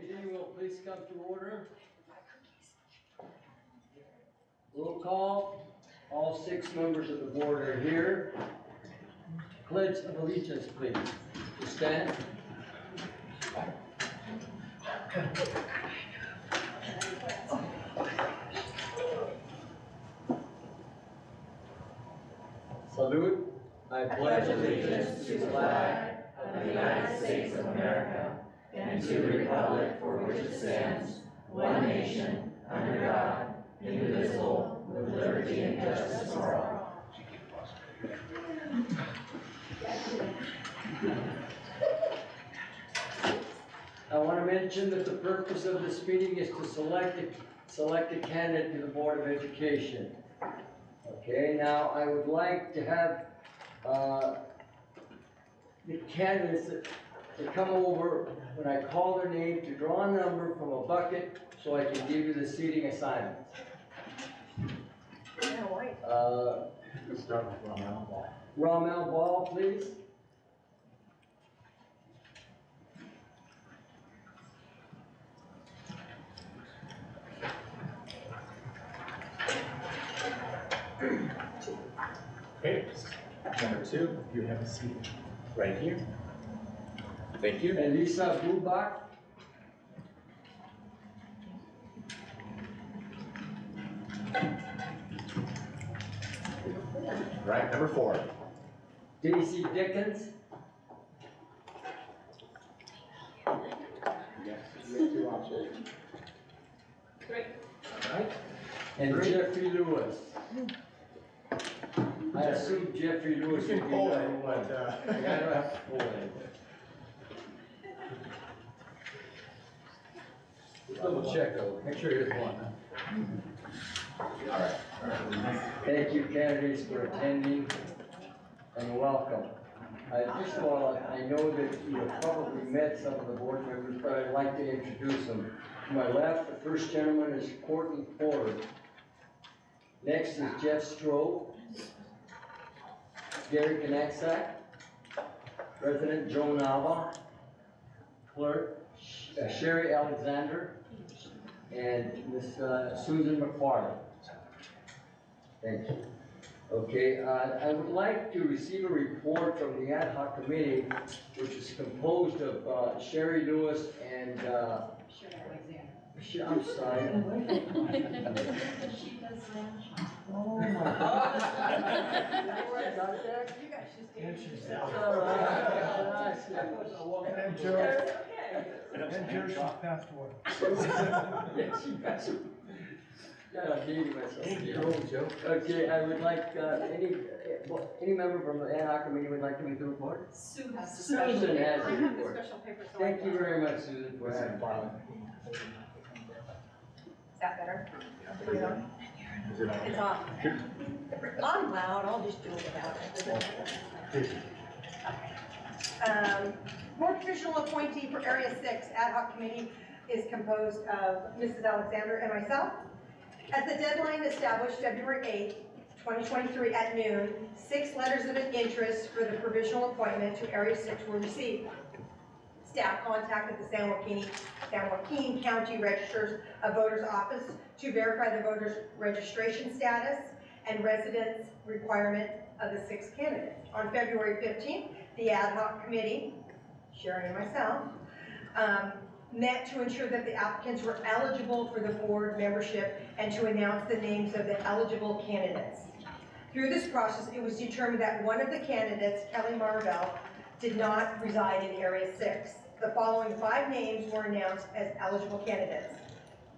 Meeting will please come to order. Roll call. All 6 members of the board are here. Pledge of allegiance, please. To stand. Salute. I pledge allegiance to the flag of the United States of America and to the republic for which it stands, one nation, under God, indivisible, with liberty and justice for all. I want to mention that the purpose of this meeting is to select a candidate to the Board of Education. Okay, now I would like to have the candidates to come over when I call their name to draw a number from a bucket so I can give you the seating assignments. Let's start with Ramel Ball. Ramel Ball, please. Okay. Number 2, you have a seat right here. Thank you. And Lisa Bubak. Right, number 4. Daisy Dickens. Yes, you have 2 options. 3. All right. And Jeffrey Lewis. I assume Jeffrey Lewis You would can be pull number it, 1. but I don't have to pull it. Double check though, make sure it's 1. all right. Thank you candidates for attending and welcome. First of all, I know that you have probably met some of the board members, but I'd like to introduce them. To my left, the first gentleman is Courtney Porter. Next is Jeff Stroh. Gary Knexak. President Joe Nava. Clerk Sherry Alexander. And Miss Susan McFarland. Thank you. Okay, I would like to receive a report from the ad hoc committee, which is composed of Sherry Lewis and Sherry Alexander. I'm sorry. She does ranch. Oh my God. Got that? You guys just did. And she's All right. And Joe, and Joe, she's passed away. Yeah, she passed away. Yeah, I'm dating myself. Thank you, Joe. Okay, I would like, any member from the ad hoc committee would like to make the report? Sue has the Susan special paper. has the I have the report. special paper. So Thank you very much, Susan, for having me. Is that better? Is it on? It's off. I'm loud, I'll just do it without it. Board provisional appointee for Area 6 Ad hoc Committee is composed of Mrs. Alexander and myself. As the deadline established February 8th, 2023 at noon, 6 letters of interest for the provisional appointment to Area 6 were received. Staff contacted the San Joaquin County Registers of Voters Office to verify the voters' registration status and residence requirement of the 6 candidates. On February 15th, the ad hoc committee, Sharon and myself, met to ensure that the applicants were eligible for the board membership and to announce the names of the eligible candidates. Through this process, it was determined that one of the candidates, Kelly Marvell, did not reside in Area 6. The following 5 names were announced as eligible candidates,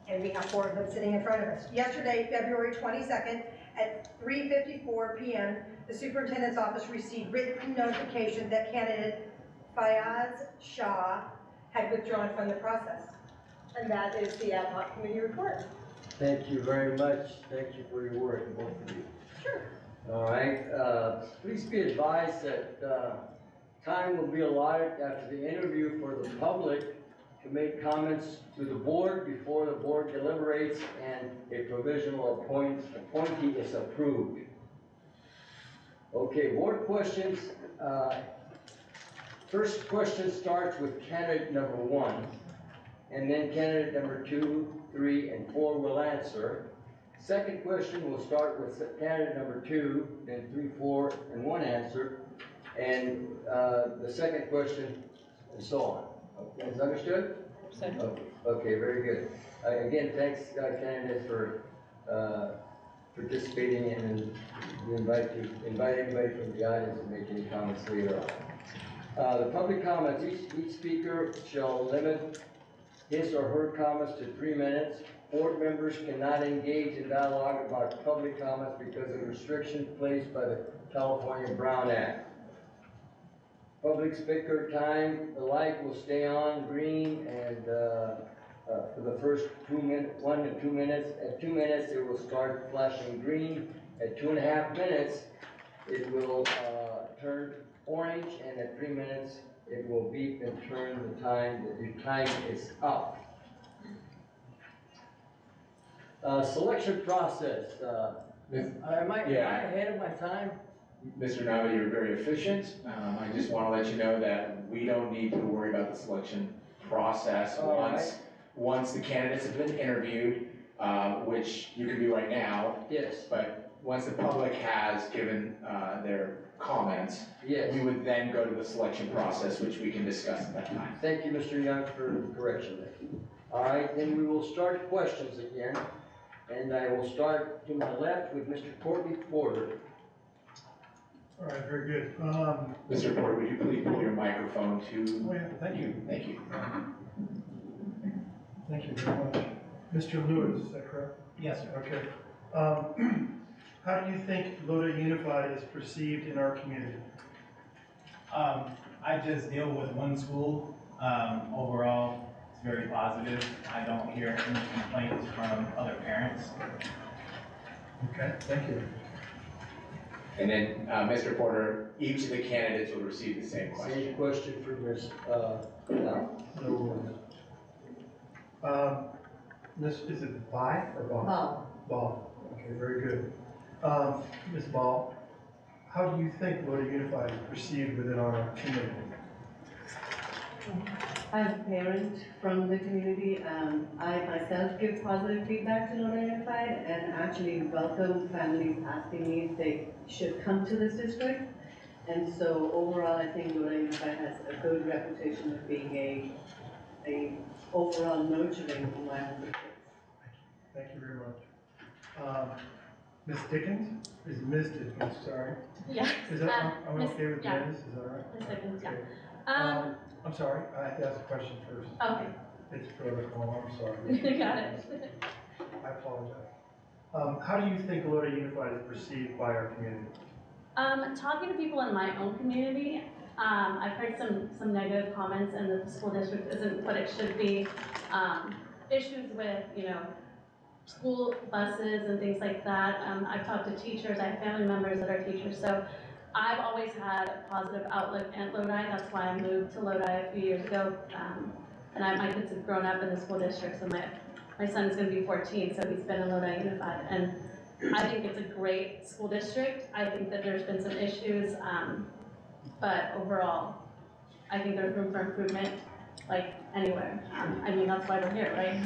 and we have 4 of them sitting in front of us. Yesterday, February 22nd, at 3:54 p.m., the superintendent's office received written notification that candidate Fayaz Shah had withdrawn from the process. And that is the ad hoc committee report. Thank you very much. Thank you for your work, both of you. Sure. All right, please be advised that time will be allotted after the interview for the public to make comments to the board before the board deliberates and a provisional appointee is approved. Okay, board questions. First question starts with candidate number 1. and then candidate number 2, 3, and 4 will answer. Second question will start with candidate number 2, then 3, 4, and 1 answer, and the second question, and so on. Okay, is understood? Okay, very good. Again, thanks, candidates, for participating, and we invite anybody from the audience to make any comments later on. The public comments, each speaker shall limit his or her comments to 3 minutes. Board members cannot engage in dialogue about public comments because of restrictions placed by the California Brown Act. Public speaker time, the light will stay on green, and for the first 1 to 2 minutes. At 2 minutes, it will start flashing green. At 2.5 minutes, it will turn orange, and at 3 minutes, it will beep and turn the time that your time is up. Selection process. Am I ahead of my time? Mr. Nava, you're very efficient. I just want to let you know that we don't need to worry about the selection process once the candidates have been interviewed, which you can do right now. Yes. But once the public has given their comments, Yes. we would then go to the selection process, which we can discuss at that time. Thank you, Mr. Young, for the correction there. All right, then we will start questions again. And I will start to my left with Mr. Courtney Porter. All right, very good. Mr. Porter, would you please pull your microphone to? Oh, yeah, thank you. Thank you. Thank you very much. Mr. Lewis, is that correct? Yes, sir. Okay. How do you think Lodi Unified is perceived in our community? I just deal with one school. Overall, it's very positive. I don't hear any complaints from other parents. Okay, thank you. And then, Mr. Porter, each of the candidates will receive the same question. Same question for Ms. Now. Miss, is it Bai or Ball? Ball. Ball. Okay, very good. Ms. Ball, how do you think Lodi Unified is perceived within our community? As a parent from the community, I myself give positive feedback to Lodi Unified and actually welcome families asking me if they should come to this district. And so overall, I think Lodi Unified has a good reputation of being a overall nurturing environment for kids. Thank you very much. Ms. Dickens? Is Ms. Dickens, sorry. Yeah. Is that, I'm Miss- okay with yeah. Ms., is that all right? Miss Dickens, yeah. Okay. I'm sorry, I have to ask a question first. Okay. It's protocol, I'm sorry. You got it. I apologize. How do you think Lodi Unified is perceived by our community? Talking to people in my own community, I've heard some negative comments, and that the school district isn't what it should be. Issues with, school buses and things like that. I've talked to teachers, I have family members that are teachers, so I've always had a positive outlook at Lodi. That's why I moved to Lodi a few years ago. And my kids have grown up in the school district, so my son's gonna be 14, so he's been in Lodi Unified. And I think it's a great school district. I think that there's been some issues, but overall, I think there's room for improvement, like anywhere. I mean, that's why we're here, right?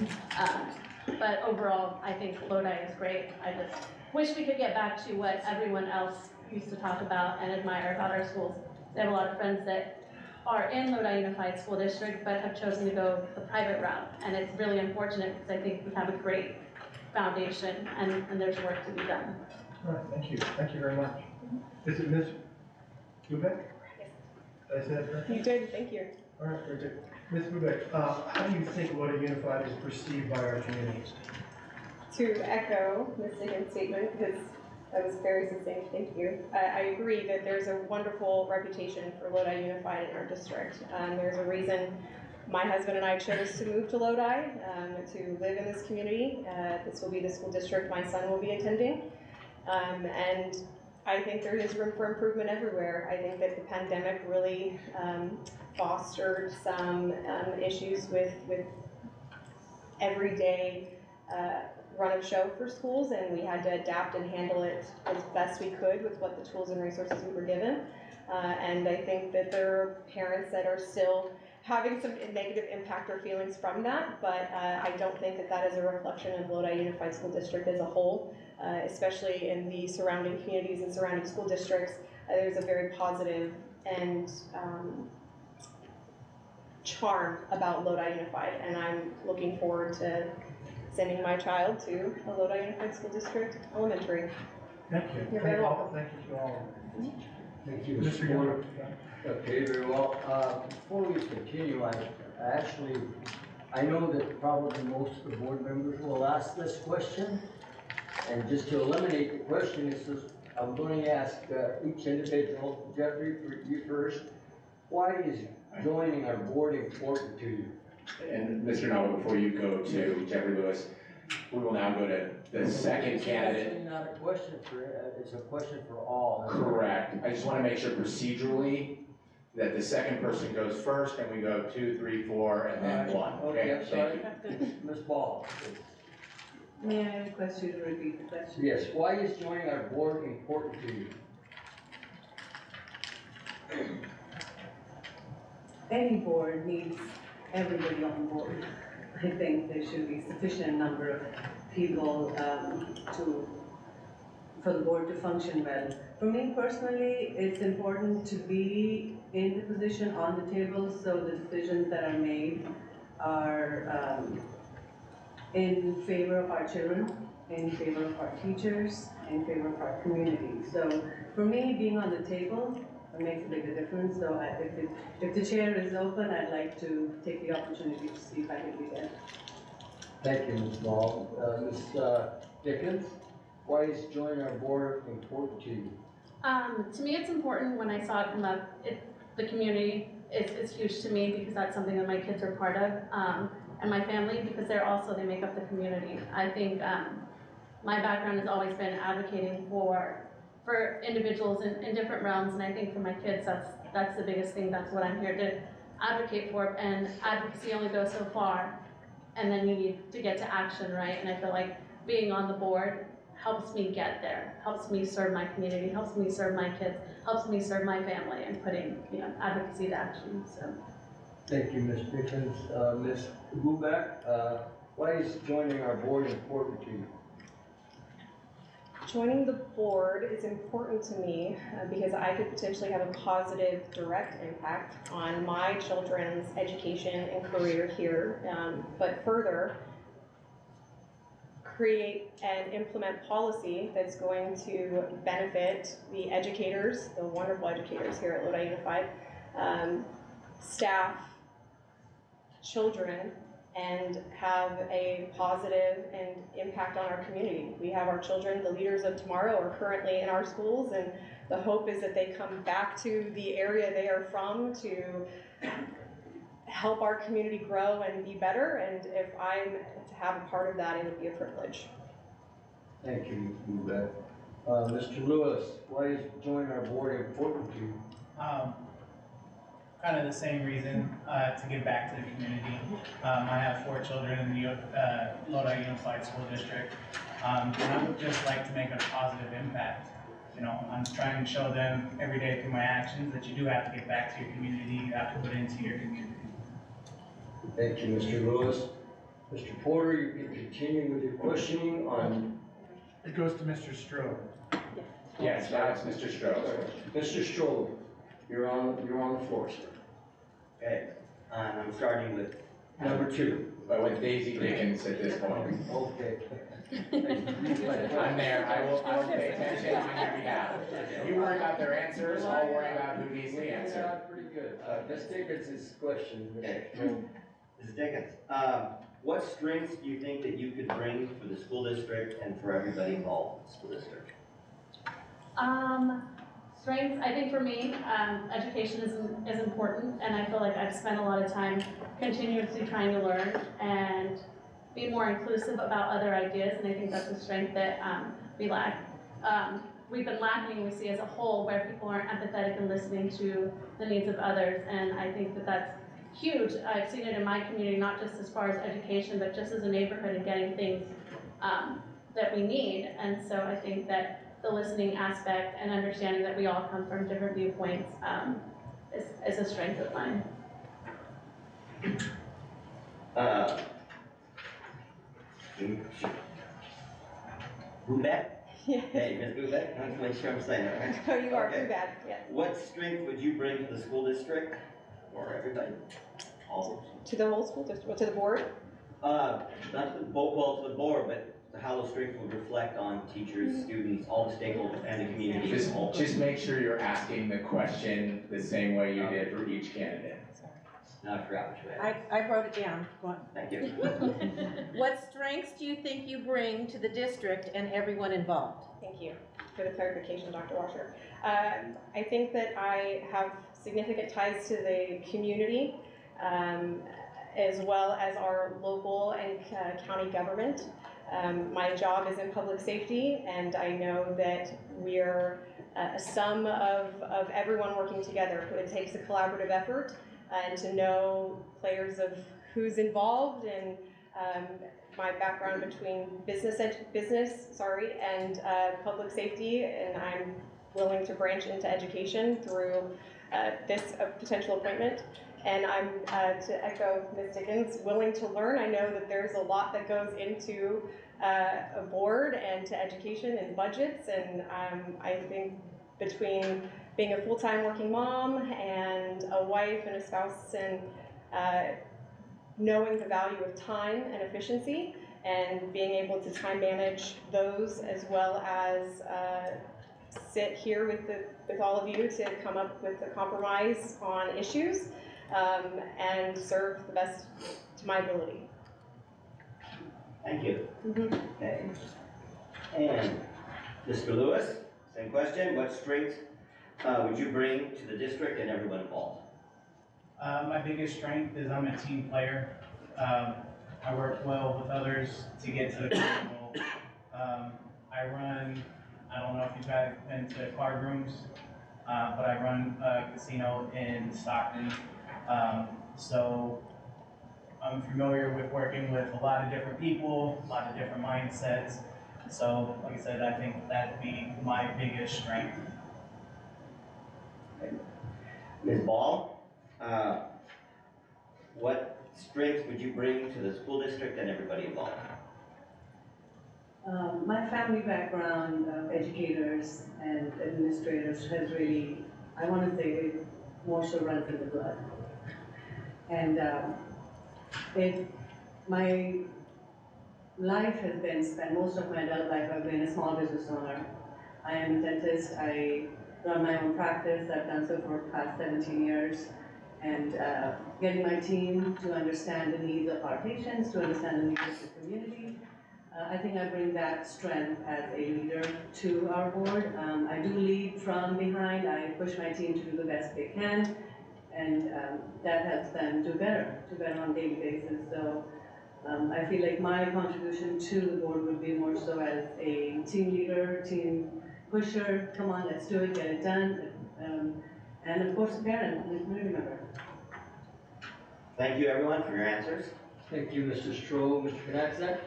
But overall, I think Lodi is great. I just wish we could get back to what everyone else used to talk about and admire about our schools. I have a lot of friends that are in Lodi Unified School District but have chosen to go the private route. And it's really unfortunate because I think we have a great foundation and there's work to be done. All right, thank you. Thank you very much. Is it Ms. Lubeck? Yes. Did I say that correctly? You did, thank you. All right, very good. Ms. Lubeck, how do you think Lodi Unified is perceived by our community? To echo Ms. Dickens' statement, because that was very succinct, thank you. I agree that there's a wonderful reputation for Lodi Unified in our district. There's a reason my husband and I chose to move to Lodi, to live in this community. This will be the school district my son will be attending. And I think there is room for improvement everywhere. I think that the pandemic really fostered some issues with everyday run of show for schools, and we had to adapt and handle it as best we could with what the tools and resources we were given. And I think that there are parents that are still having some negative impact or feelings from that, but I don't think that that is a reflection of Lodi Unified School District as a whole, especially in the surrounding communities and surrounding school districts. There's a very positive and charm about Lodi Unified, and I'm looking forward to sending my child to a Lodi Unified School District elementary. Thank you. You're very welcome. Thank you to all. Thank you, Mr. Mr. Young. Porter. Okay, very well. Before we continue, I know that probably most of the board members will ask this question. And just to eliminate the question, I'm going to ask each individual, Jeffrey, for you first, why is joining our board important to you? And Mr. Nava, before you go to Jeffrey Lewis, we will now go to the second It's candidate. actually not a question it's a question for all. Correct. I just want to make sure procedurally that the second person goes first, and we go 2, 3, 4, and then 1. Okay, I'm Thank sorry. you. Ms. Ball. May I request you to repeat the question? Yes, why is joining our board important to you? Any board needs everybody on board. I think there should be sufficient number of people for the board to function well. For me personally, it's important to be in the position on the table so the decisions that are made are in favor of our children, in favor of our teachers, in favor of our community. So for me, being on the table makes a bigger difference. So if the chair is open, I'd like to take the opportunity to see if I can be there. Thank you, Ms. Ball. Ms. Dickens, why is joining our board important to you? To me, it's important when I saw it come up. The community is huge to me because that's something that my kids are part of, and my family, because they make up the community. I think my background has always been advocating for individuals in different realms, and I think for my kids, that's the biggest thing. That's what I'm here to advocate for, and advocacy only goes so far, and then you need to get to action, right? And I feel like being on the board helps me get there, helps me serve my community, helps me serve my kids, helps me serve my family, and putting advocacy to action. So. Thank you, Ms. Dickens. Ms. Bubak, why is joining our board important to you? Joining the board is important to me because I could potentially have a positive, direct impact on my children's education and career here, but further, create and implement policy that's going to benefit the educators, the wonderful educators here at Lodi Unified, staff, children, and have a positive and impact on our community. We have our children, the leaders of tomorrow, are currently in our schools, and the hope is that they come back to the area they are from to help our community grow and be better, and if I'm to have a part of that, it would be a privilege. Thank you, Ms. Bubak. Mr. Lewis, why is joining our board important to you? Kind of the same reason, to give back to the community. I have 4 children in the Lodi Unified School District, and I would just like to make a positive impact. I'm trying to show them every day through my actions that you do have to get back to your community, you have to put into your community. Thank you, Mr. Lewis. Mr. Porter, you can continue with your questioning on. It goes to Mr. Strode. Yes, now it's Mr. Strauss. Mr. Strode, you're on the floor, sir. Okay, I'm starting with Number 2. But with Daisy Dickens at this point. Okay. I'm there, I will pay attention on your behalf. You worry about their answers, I'll worry about who needs the answer. Yeah, pretty good. Ms. Dickens' question. Okay. Mrs. Dickens, what strengths do you think that you could bring for the school district and for everybody involved in the school district? Strengths, I think for me, education is important, and I feel like I've spent a lot of time continuously trying to learn and be more inclusive about other ideas, and I think that's a strength that we lack. We've been lacking, we see as a whole, where people aren't empathetic and listening to the needs of others, and I think that that's huge. I've seen it in my community, not just as far as education, but just as a neighborhood and getting things that we need, and so I think that the listening aspect and understanding that we all come from different viewpoints is a strength of mine. Bubek? Yeah. Hey, Ms. Bubek, I want to make sure I'm saying it right. Oh, you are Okay. too bad, yeah. What strength would you bring to the school district or everybody? All. To the whole school district, well, to the board? Not to the, well, to the board, but how those strengths would reflect on teachers, students, all the stakeholders, and the community. Just make sure you're asking the question the same way you did for each candidate. No, I forgot which way. I wrote it down. Go on. Thank you. What strengths do you think you bring to the district and everyone involved? Thank you for the clarification, Dr. Washer. I think that I have significant ties to the community, as well as our local and county government. My job is in public safety, and I know that we're a sum of everyone working together. It takes a collaborative effort, and to know players of who's involved, and my background between business and public safety, and I'm willing to branch into education through this potential appointment. And I'm, to echo Ms. Dickens, willing to learn. I know that there's a lot that goes into a board and to education and budgets, and I think between being a full-time working mom and a wife and a spouse, and knowing the value of time and efficiency, and being able to time manage those, as well as sit here with all of you to come up with a compromise on issues, and serve the best to my ability. Thank you. Okay. And Mr. Lewis, same question. What strengths would you bring to the district and everyone involved? My biggest strength is I'm a team player. I work well with others to get to the common goal. I don't know if you guys have been to card rooms, but I run a casino in Stockton. So I'm familiar with working with a lot of different people, a lot of different mindsets. So, like I said, I think that'd be my biggest strength. Ms. Ball, what strengths would you bring to the school district and everybody involved? My family background of educators and administrators has really, I want to say, it more so runs in the blood. And my life has been spent, most of my adult life, I've been a small business owner. I am a dentist. I run my own practice. I've done so for the past 17 years. And getting my team to understand the needs of our patients, to understand the needs of the community. I think I bring that strength as a leader to our board. I do lead from behind. I push my team to do the best they can, and that helps them do better on a daily basis. So I feel like my contribution to the board would be more so as a team leader, team pusher. Come on, let's do it, get it done. And of course, a parent and a community member. Thank you, everyone, for your answers. Thank you, Mr. Stroh. Mr. Knaxek?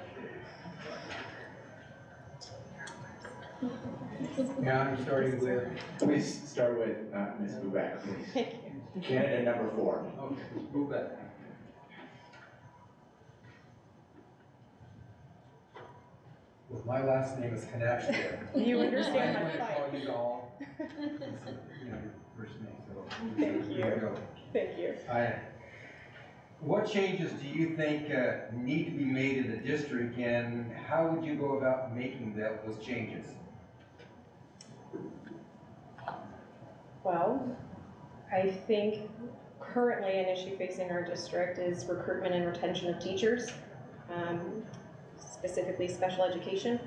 Yeah, I'm starting with. Please start with Ms. Bubek, please. Thank you. Candidate number 4. Okay, move back. Well, my last name is Kanashkia. You understand I'm my going to call plight. you Doll. It's, you know, your first name, so. Thank here we you. go. Thank you. What changes do you think need to be made in the district, and how would you go about making those changes? Well, I think currently an issue facing our district is recruitment and retention of teachers, specifically special education.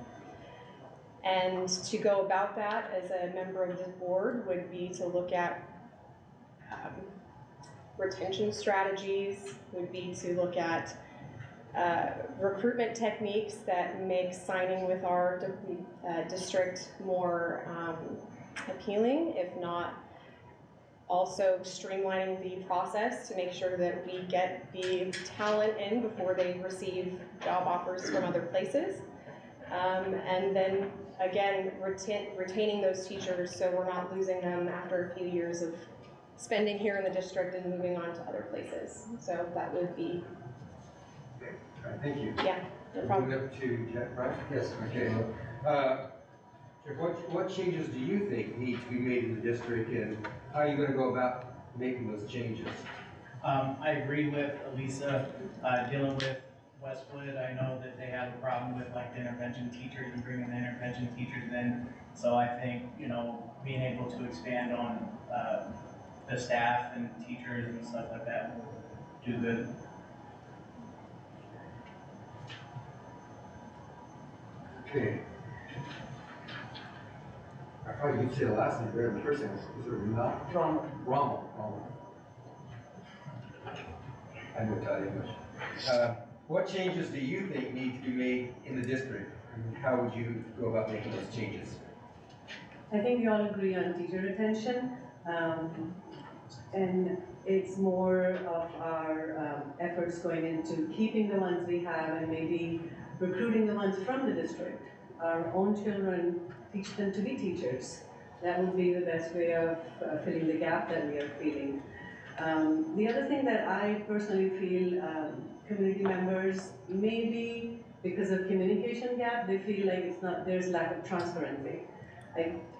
And to go about that as a member of the board would be to look at retention strategies, would be to look at recruitment techniques that make signing with our district more appealing, if not also streamlining the process to make sure that we get the talent in before they receive job offers from other places. And then again, retaining those teachers so we're not losing them after a few years of spending here in the district and moving on to other places. So that would be, All right, thank you. no problem. Moving up to Jack, right? Yes. Okay. Jeff, what changes do you think need to be made in the district, and how are you gonna go about making those changes? I agree with Elisa, dealing with Westwood. I know that they have a problem with like the intervention teachers and bringing the intervention teachers in. So I think, you know, being able to expand on, the staff and teachers and stuff like that will do good. Okay. I probably did say the last name, the first name, is it not? Rommel. I know Italian much. What changes do you think need to be made in the district? And how would you go about making those changes? I think we all agree on teacher retention, and it's more of our efforts going into keeping the ones we have and maybe recruiting the ones from the district. Our own children, teach them to be teachers. That would be the best way of filling the gap that we are feeling. The other thing that I personally feel community members, maybe because of communication gap, they feel like there's lack of transparency.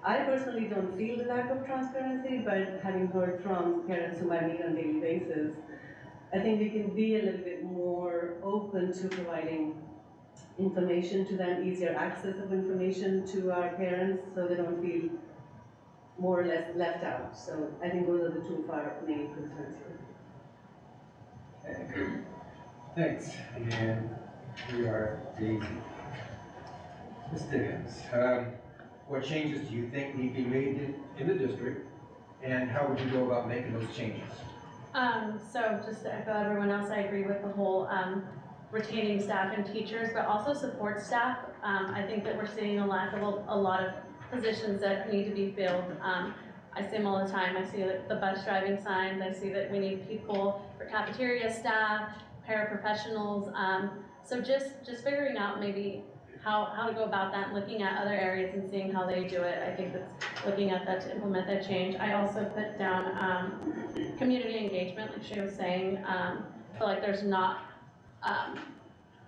I personally don't feel the lack of transparency, but having heard from parents whom I meet on a daily basis, I think we can be a little bit more open to providing information to them, easier access of information to our parents, so they don't feel more or less left out. So I think those are the two of our main concerns here. Okay. Thanks. And we are Daisy. Ms. Diggins, what changes do you think need to be made in the district, and how would you go about making those changes? So just to echo everyone else, I agree with the whole retaining staff and teachers, but also support staff. I think that we're seeing a lack of a lot of positions that need to be filled. I see them all the time. I see the bus driving signs. I see that we need people for cafeteria staff, paraprofessionals. So just figuring out maybe how to go about that and looking at other areas and seeing how they do it. I think that's looking at that to implement that change. I also put down community engagement, like she was saying. I feel like there's not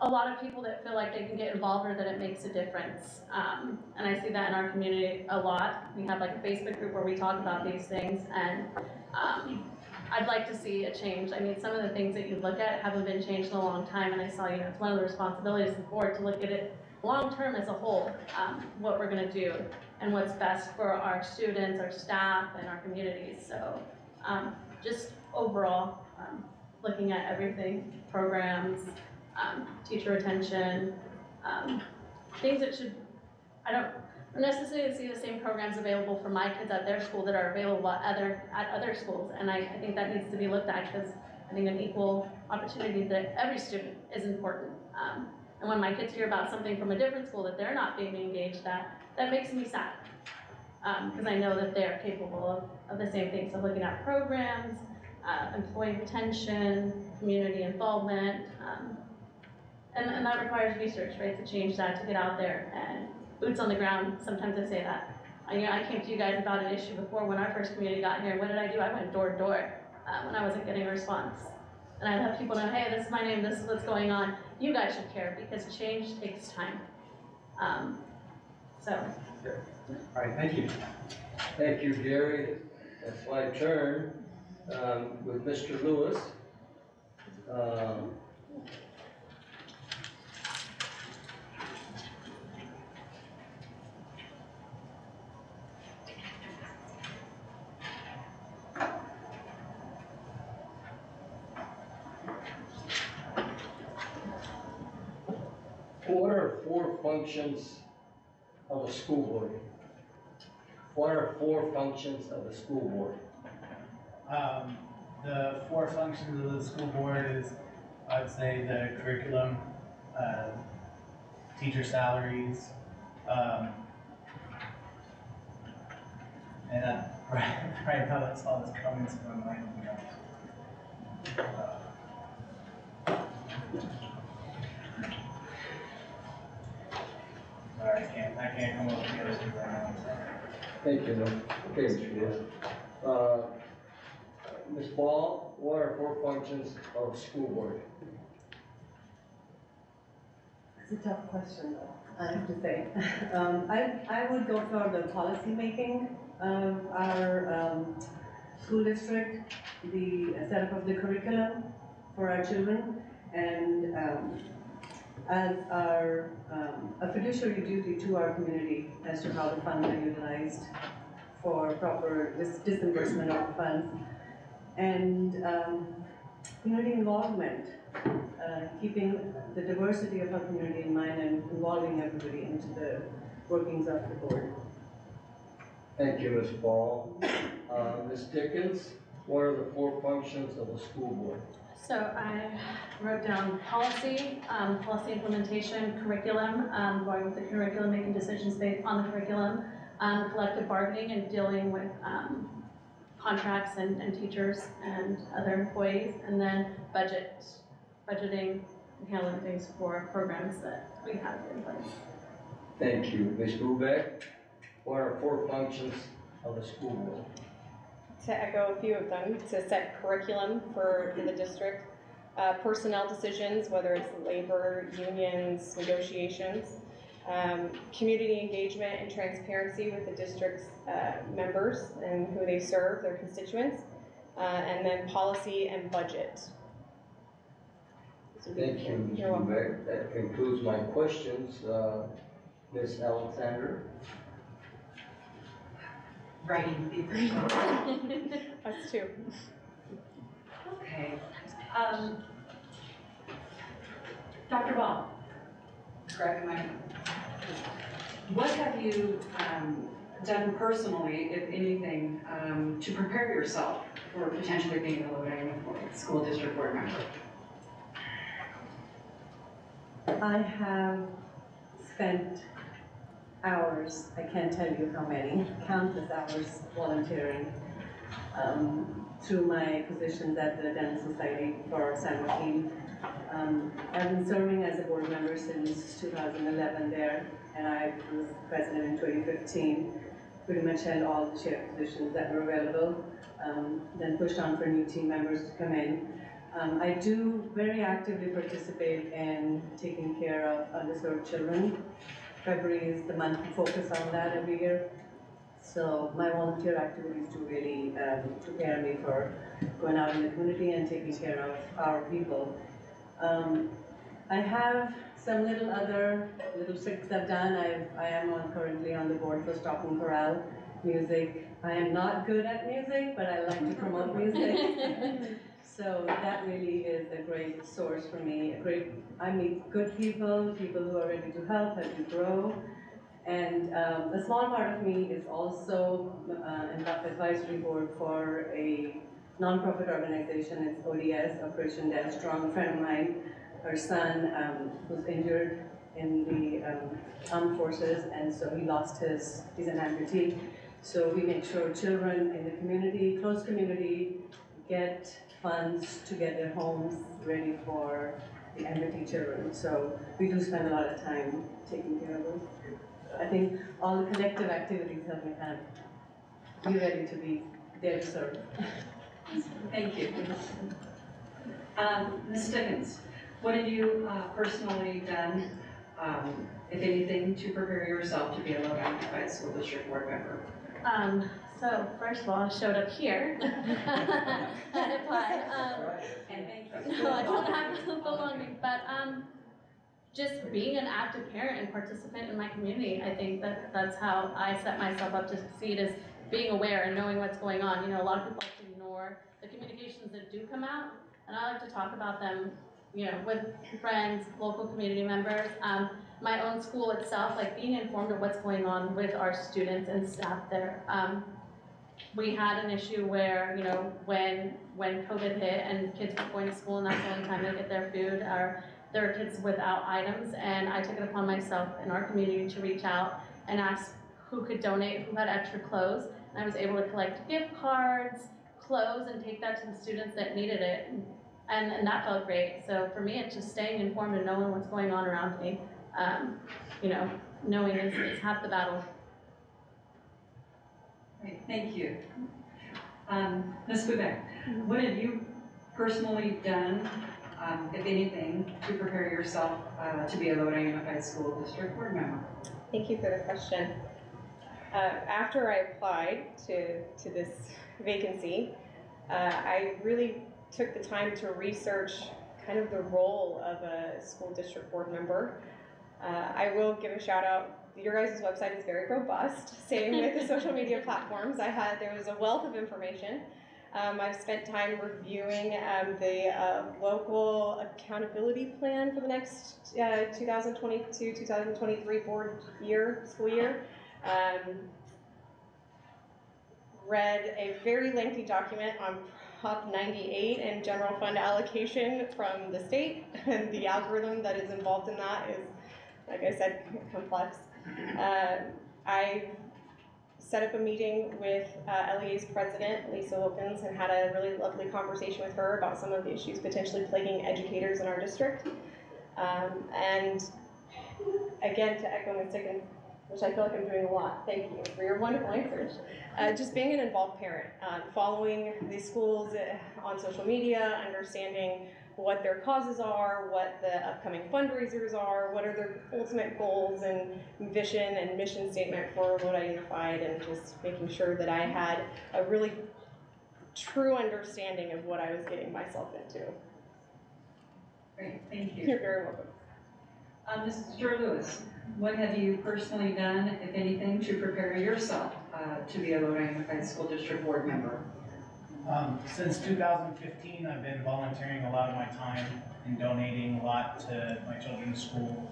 a lot of people that feel like they can get involved or that it makes a difference. And I see that in our community a lot. We have like a Facebook group where we talk about these things, and I'd like to see a change. I mean, some of the things that you look at haven't been changed in a long time, and I saw, it's one of the responsibilities of the board to look at it long-term as a whole, what we're gonna do and what's best for our students, our staff, and our communities. So just overall, looking at everything, programs, teacher retention, things that I don't necessarily see the same programs available for my kids at their school that are available at other schools. And I think that needs to be looked at, because I think an equal opportunity that every student is important. And when my kids hear about something from a different school that they're not being engaged at, that makes me sad. Because I know that they're capable of the same thing. So looking at programs, employee retention, community involvement, and that requires research, right, to change that, to get out there and boots on the ground. Sometimes I say that. I came to you guys about an issue before when our first community got here. What did I do? I went door to door when I wasn't getting a response. And I let people know, hey, this is my name, this is what's going on. You guys should care, because change takes time. All right, thank you. Thank you, Gary. That's my turn with Mr. Lewis. What are 4 functions of a school board? What are 4 functions of the school board? The 4 functions of the school board is, I'd say, the curriculum, teacher salaries, and right now that's all that's coming to my mind. Sorry, I can't come up with the other two right now. Thank you. Okay, Mr. Lewis. Ball, what are 4 functions of school board? It's a tough question, though, I have to say. I would go for the policy making of our school district, the setup of the curriculum for our children, and as our a fiduciary duty to our community as to how the funds are utilized for proper disbursement of funds, and community involvement, keeping the diversity of our community in mind and involving everybody into the workings of the board. Thank you, Ms. Ball. Ms. Dickens, what are the 4 functions of a school board? So I wrote down policy, policy implementation, curriculum, going with the curriculum, making decisions based on the curriculum, collective bargaining and dealing with contracts and teachers and other employees, and then budgeting and handling things for programs that we have in place. Thank you. Ms. Brubeck, what are 4 functions of a school board? To echo a few of them, to set curriculum for the district, personnel decisions, whether it's labor, unions, negotiations, community engagement and transparency with the district's members and who they serve, their constituents, and then policy and budget. Thank you, Ms. You're welcome. Brubeck. That concludes my questions. Ms. Alexander? Writing paper. Us too. Okay. Dr. Ball, grabbing my, what have you done personally, if anything, to prepare yourself for potentially being a Lodi school district board member? I have spent hours, I can't tell you how many, countless hours volunteering through my positions at the Dental Society for San Joaquin. I've been serving as a board member since 2011 there, and I was president in 2015. Pretty much held all the chair positions that were available, then pushed on for new team members to come in. I do very actively participate in taking care of underserved children. February is the month we focus on that every year. So my volunteer activities do really prepare me for going out in the community and taking care of our people. I have some other little tricks I've done. I am currently on the board for Stockton Chorale Music. I am not good at music, but I like to promote music. So that really is a great source for me. I meet good people who are ready to help me grow. And a small part of me is also in the advisory board for a nonprofit organization. It's ODS, Operation Dance Strong. A friend of mine, her son was injured in the armed forces, and so he's an amputee. So we make sure children in the community, close community, get funds to get their homes ready for the amputee children. So we do spend a lot of time taking care of them. I think all the collective activities help me kind of be ready to be there to serve. Thank you. Ms. Dickens, what have you personally done, if anything, to prepare yourself to be a Lodi Unified School District board member? So first of all, I showed up here. I applied. And thank you. No, I don't have the belonging, but just being an active parent and participant in my community, I think that's how I set myself up to succeed, is being aware and knowing what's going on. You know, a lot of people like to ignore the communications that do come out, and I like to talk about them, you know, with friends, local community members. My own school itself, like being informed of what's going on with our students and staff there. We had an issue where, you know, when COVID hit and kids were going to school and that's the only time they get their food, or there were kids without items, and I took it upon myself in our community to reach out and ask who could donate, who had extra clothes, and I was able to collect gift cards, clothes, and take that to the students that needed it, and that felt great. So for me, it's just staying informed and knowing what's going on around me. You know, knowing is half the battle. Great, thank you. Ms. Bubeck, What have you personally done, if anything, to prepare yourself to be a Lodi Unified School District board member? Thank you for the question. After I applied to this vacancy, I really took the time to research kind of the role of a school district board member. I will give a shout out. Your guys' website is very robust. Same with the social media platforms. There was a wealth of information. I've spent time reviewing the local accountability plan for the next 2022-2023 school year. Read a very lengthy document on Prop 98 and general fund allocation from the state, and the algorithm that is involved in that is, like I said, complex. I set up a meeting with LEA's president, Lisa Wilkins, and had a really lovely conversation with her about some of the issues potentially plaguing educators in our district. And again, to echo Ms. Dickens, which I feel like I'm doing a lot, thank you for your wonderful answers. Just being an involved parent, following these schools on social media, understanding what their causes are, what the upcoming fundraisers are, what are their ultimate goals and vision and mission statement for Lodi Unified, and just making sure that I had a really true understanding of what I was getting myself into. Great, thank you. You're very welcome. Mr. Lewis, what have you personally done, if anything, to prepare yourself to be a Lodi Unified School District board member? Since 2015, I've been volunteering a lot of my time and donating a lot to my children's school.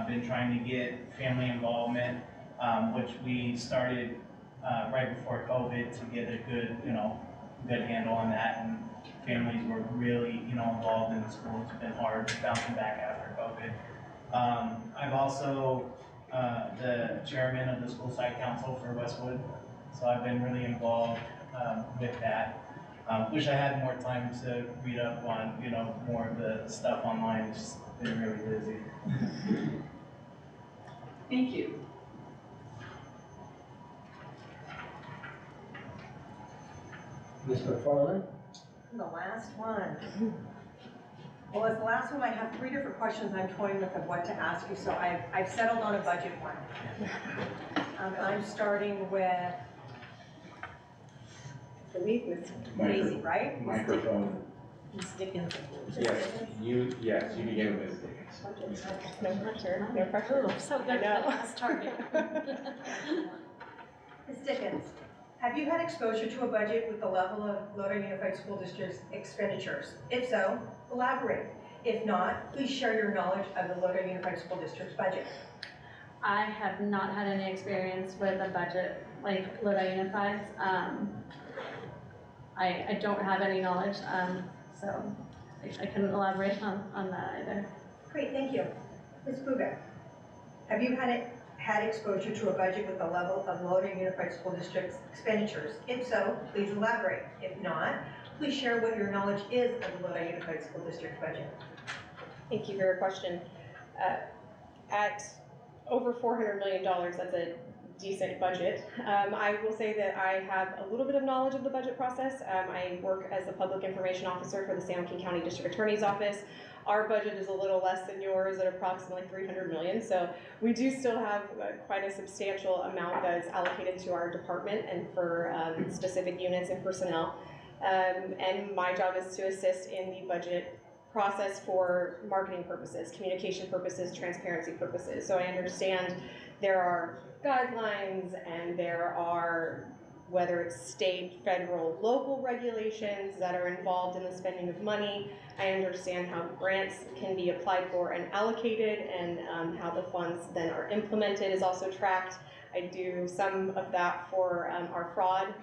Been trying to get family involvement, which we started right before COVID to get a good, good handle on that. And families were really, involved in the school. It's been hard bouncing back after COVID. I'm also the chairman of the school site council for Westwood, so I've been really involved with that. Wish I had more time to read up on, more of the stuff online. It's just been really busy. Thank you. Ms. McFarland? The last one. Well, as the last one, I have 3 different questions I'm toying with of what to ask you, so I've settled on a budget one. I'm starting with, I believe Ms. Maisie, right? Microphone. Ms. Dickens. Yes, you begin with Ms. Dickens. No pressure, no pressure. Oh, so good I for know. the last target. Ms. Dickens, have you had exposure to a budget with the level of Lodi Unified School District's expenditures? If so, elaborate. If not, please share your knowledge of the Lodi Unified School District's budget. I have not had any experience with a budget like Lodi Unified. I don't have any knowledge, so I couldn't elaborate on that either. Great, thank you. Ms. Kubek, have you had exposure to a budget with the level of Lodi Unified School District's expenditures? If so, please elaborate. If not, please share what your knowledge is of the Lodi Unified School District's budget. Thank you for your question. At over $400 million, that's a decent budget. I will say that I have a little bit of knowledge of the budget process. I work as the Public Information Officer for the San Joaquin County District Attorney's Office. Our budget is a little less than yours at approximately $300 million, so we do still have quite a substantial amount that is allocated to our department and for specific units and personnel. And my job is to assist in the budget process for marketing purposes, communication purposes, transparency purposes. So I understand there are guidelines and there are, whether it's state, federal, local regulations that are involved in the spending of money. I understand how grants can be applied for and allocated, and how the funds then are implemented is also tracked. I do some of that for our fraud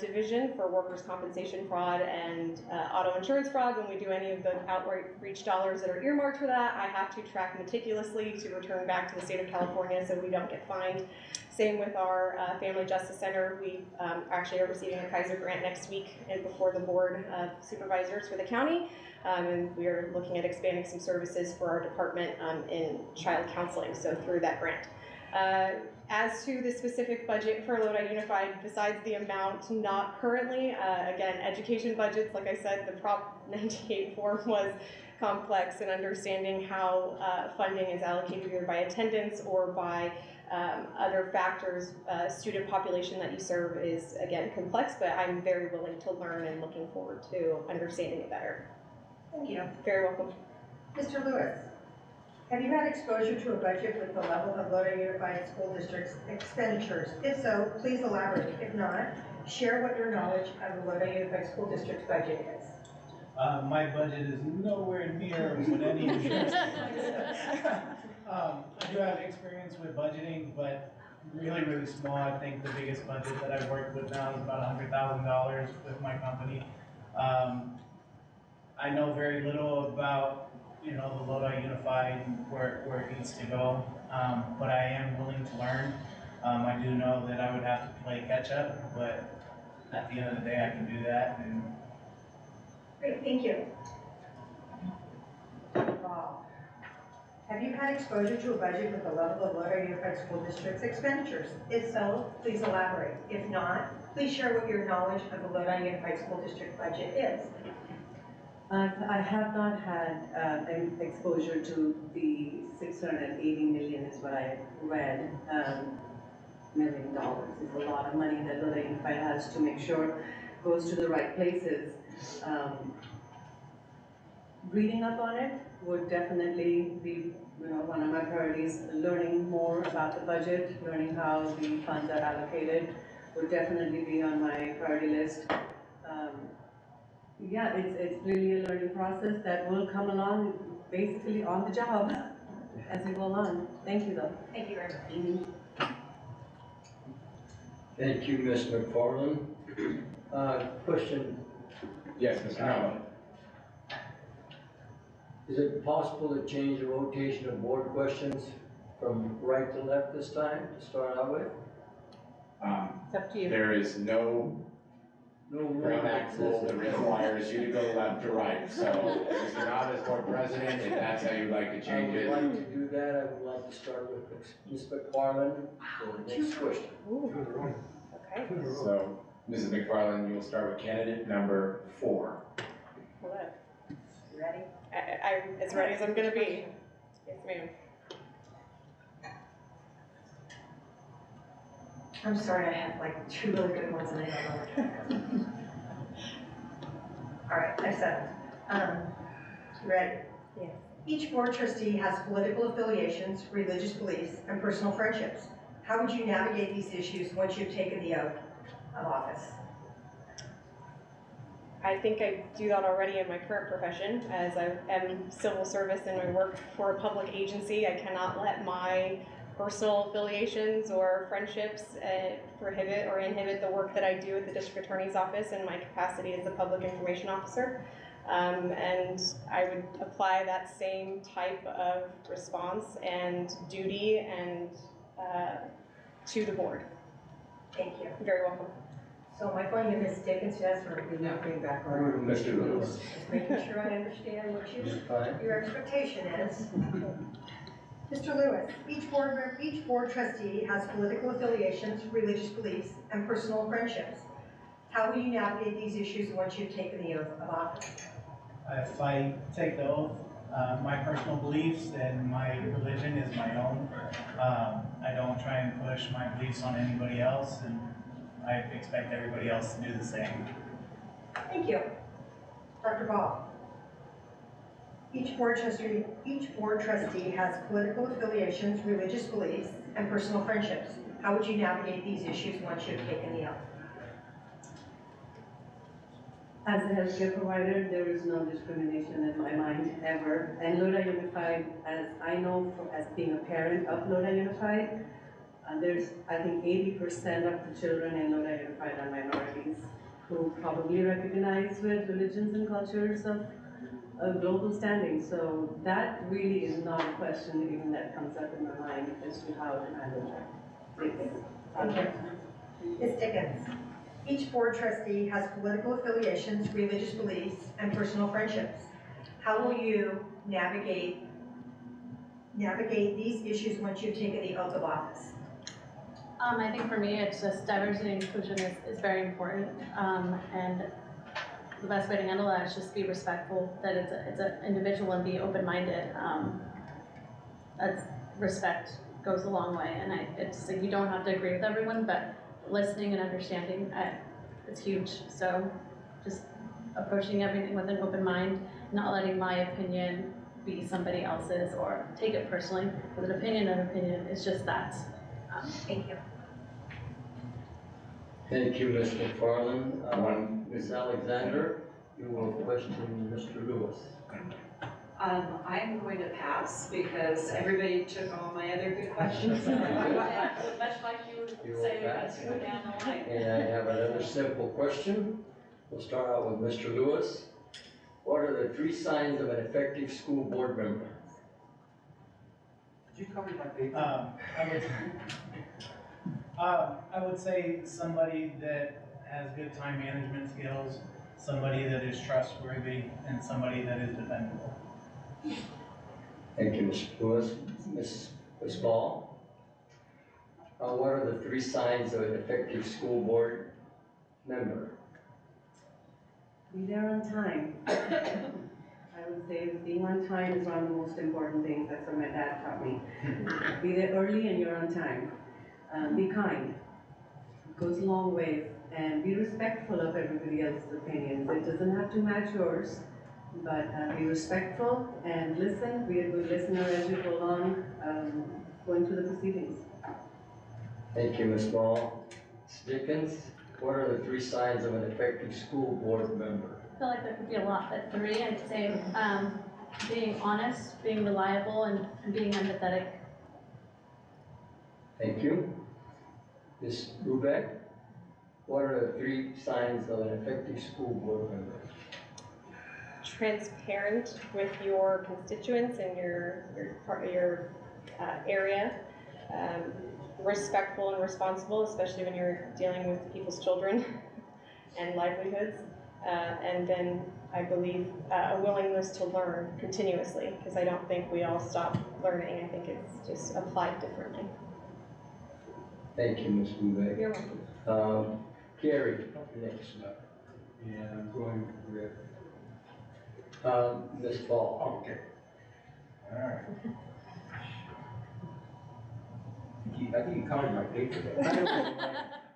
division for workers' compensation fraud and auto insurance fraud. When we do any of the outreach dollars that are earmarked for that, I have to track meticulously to return back to the state of California so we don't get fined. Same with our Family Justice Center. We actually are receiving a Kaiser grant next week and before the board of supervisors for the county. And we are looking at expanding some services for our department in child counseling, so through that grant. As to the specific budget for Lodi Unified, besides the amount not currently, again, education budgets, like I said, the Prop 98 form was complex in understanding how funding is allocated either by attendance or by other factors. Student population that you serve is, again, complex, but I'm very willing to learn and looking forward to understanding it better. Thank you. Very welcome. Mr. Lewis, have you had exposure to a budget with the level of Lodi Unified School District's expenditures? If so, please elaborate. If not, share what your knowledge of the Lodi Unified School District's budget is. My budget is nowhere near what any insurance. I do have experience with budgeting, but really, really small. I think the biggest budget that I've worked with now is about $100,000 with my company. I know very little about, the Lodi Unified, where it needs to go, but I am willing to learn. I do know that I would have to play catch up, but at the end of the day, I can do that. And Great, thank you. Bob, have you had exposure to a budget with the level of Lodi Unified School District's expenditures? If so, please elaborate. If not, please share what your knowledge of the Lodi Unified School District budget is. I have not had exposure to the 680 million is what I read. $1 million is a lot of money that Lodi Unified has to make sure goes to the right places. Reading up on it would definitely be one of my priorities. Learning more about the budget, learning how the funds are allocated would definitely be on my priority list. Yeah, it's really a learning process that will come along basically on the job as we go along. Thank you though. Thank you very much. Thank you, Ms. McFarland. Question. Yes, Mr. Nava. Is it possible to change the rotation of board questions from right to left this time to start out with? It's up to you. There is no Act rule that requires you to go left to right. So, Mr. Nava is board president, if that's how you'd like to change it. I would like to do that. I would like to start with Ms. McFarland for the next question. Okay. So, Mrs. McFarland, you will start with candidate number 4. Hold on. You ready? I'm as ready as I'm gonna be. Yes, ma'am. I'm sorry, I have like 2 really good ones and I don't know which one. All right, I settled. You ready? Yes. Each board trustee has political affiliations, religious beliefs, and personal friendships. How would you navigate these issues once you've taken the oath of office? I think I do that already in my current profession, as I am civil service and I work for a public agency. I cannot let my personal affiliations or friendships prohibit or inhibit the work that I do at the district attorney's office in my capacity as a public information officer. And I would apply that same type of response and duty and to the board. Thank you. You're very welcome. So am I going to Ms. Dickens, yes, or are we not going backward? Mr. Lewis. Just making sure I understand what You're fine. your expectation is. Mr. Lewis, each board trustee has political affiliations, religious beliefs, and personal friendships. How will you navigate these issues once you've taken the oath of office? if I take the oath, my personal beliefs and my religion is my own. I don't try and push my beliefs on anybody else, and I expect everybody else to do the same. Thank you. Dr. Ball. Each board trustee has political affiliations, religious beliefs, and personal friendships. How would you navigate these issues once you've taken the oath? As a healthcare provider, there is no discrimination in my mind ever. And Lodi Unified, as I know as being a parent of Lodi Unified, there's, I think, 80% of the children in Lodi Unified are minorities who probably recognize with religions and cultures of a global standing. So that really is not a question even that comes up in my mind as to how to handle that. Thank you. Ms. Dickens. Each board trustee has political affiliations, religious beliefs, and personal friendships. How will you navigate navigate these issues once you've taken the oath of office? I think for me, it's just diversity and inclusion is very important. And the best way to handle that is just be respectful, that it's an individual and be open-minded. That's respect goes a long way, and it's like you don't have to agree with everyone, but listening and understanding, it's huge. So just approaching everything with an open mind, not letting my opinion be somebody else's or take it personally, because an opinion is just that. Thank you. Thank you, Ms. McFarland. Ms. Alexander, you will question Mr. Lewis. I'm going to pass because everybody took all my other good questions. Much like you will say, pass? let's go down the line. And I have another simple question. We'll start out with Mr. Lewis. What are the 3 signs of an effective school board member? Did you cover my paper? I would say somebody that has good time management skills, somebody that is trustworthy, and somebody that is dependable. Thank you, Mr. Lewis. Ms. Ball? What are the 3 signs of an effective school board member? Be there on time. I would say being on time is one of the most important things. That's what my dad taught me. Be there early and you're on time. Be kind. It goes a long way. And be respectful of everybody else's opinions. It doesn't have to match yours, but be respectful and listen. Be a good listener as you go along, going through the proceedings. Thank you, Ms. Ball. Ms. Dickens, what are the 3 signs of an effective school board member? I feel like there could be a lot, but 3, I'd say being honest, being reliable, and being empathetic. Thank you. Ms. Rubeck, what are the 3 signs of an effective school board member? Transparent with your constituents and your area. Respectful and responsible, especially when you're dealing with people's children and livelihoods. And then I believe a willingness to learn continuously, because I don't think we all stop learning. I think it's just applied differently. Thank you, Ms. Rubeck. You're welcome. Carrie, next up. And I'm going with, Ms. Ball. okay. All right. I think you covered my paper there.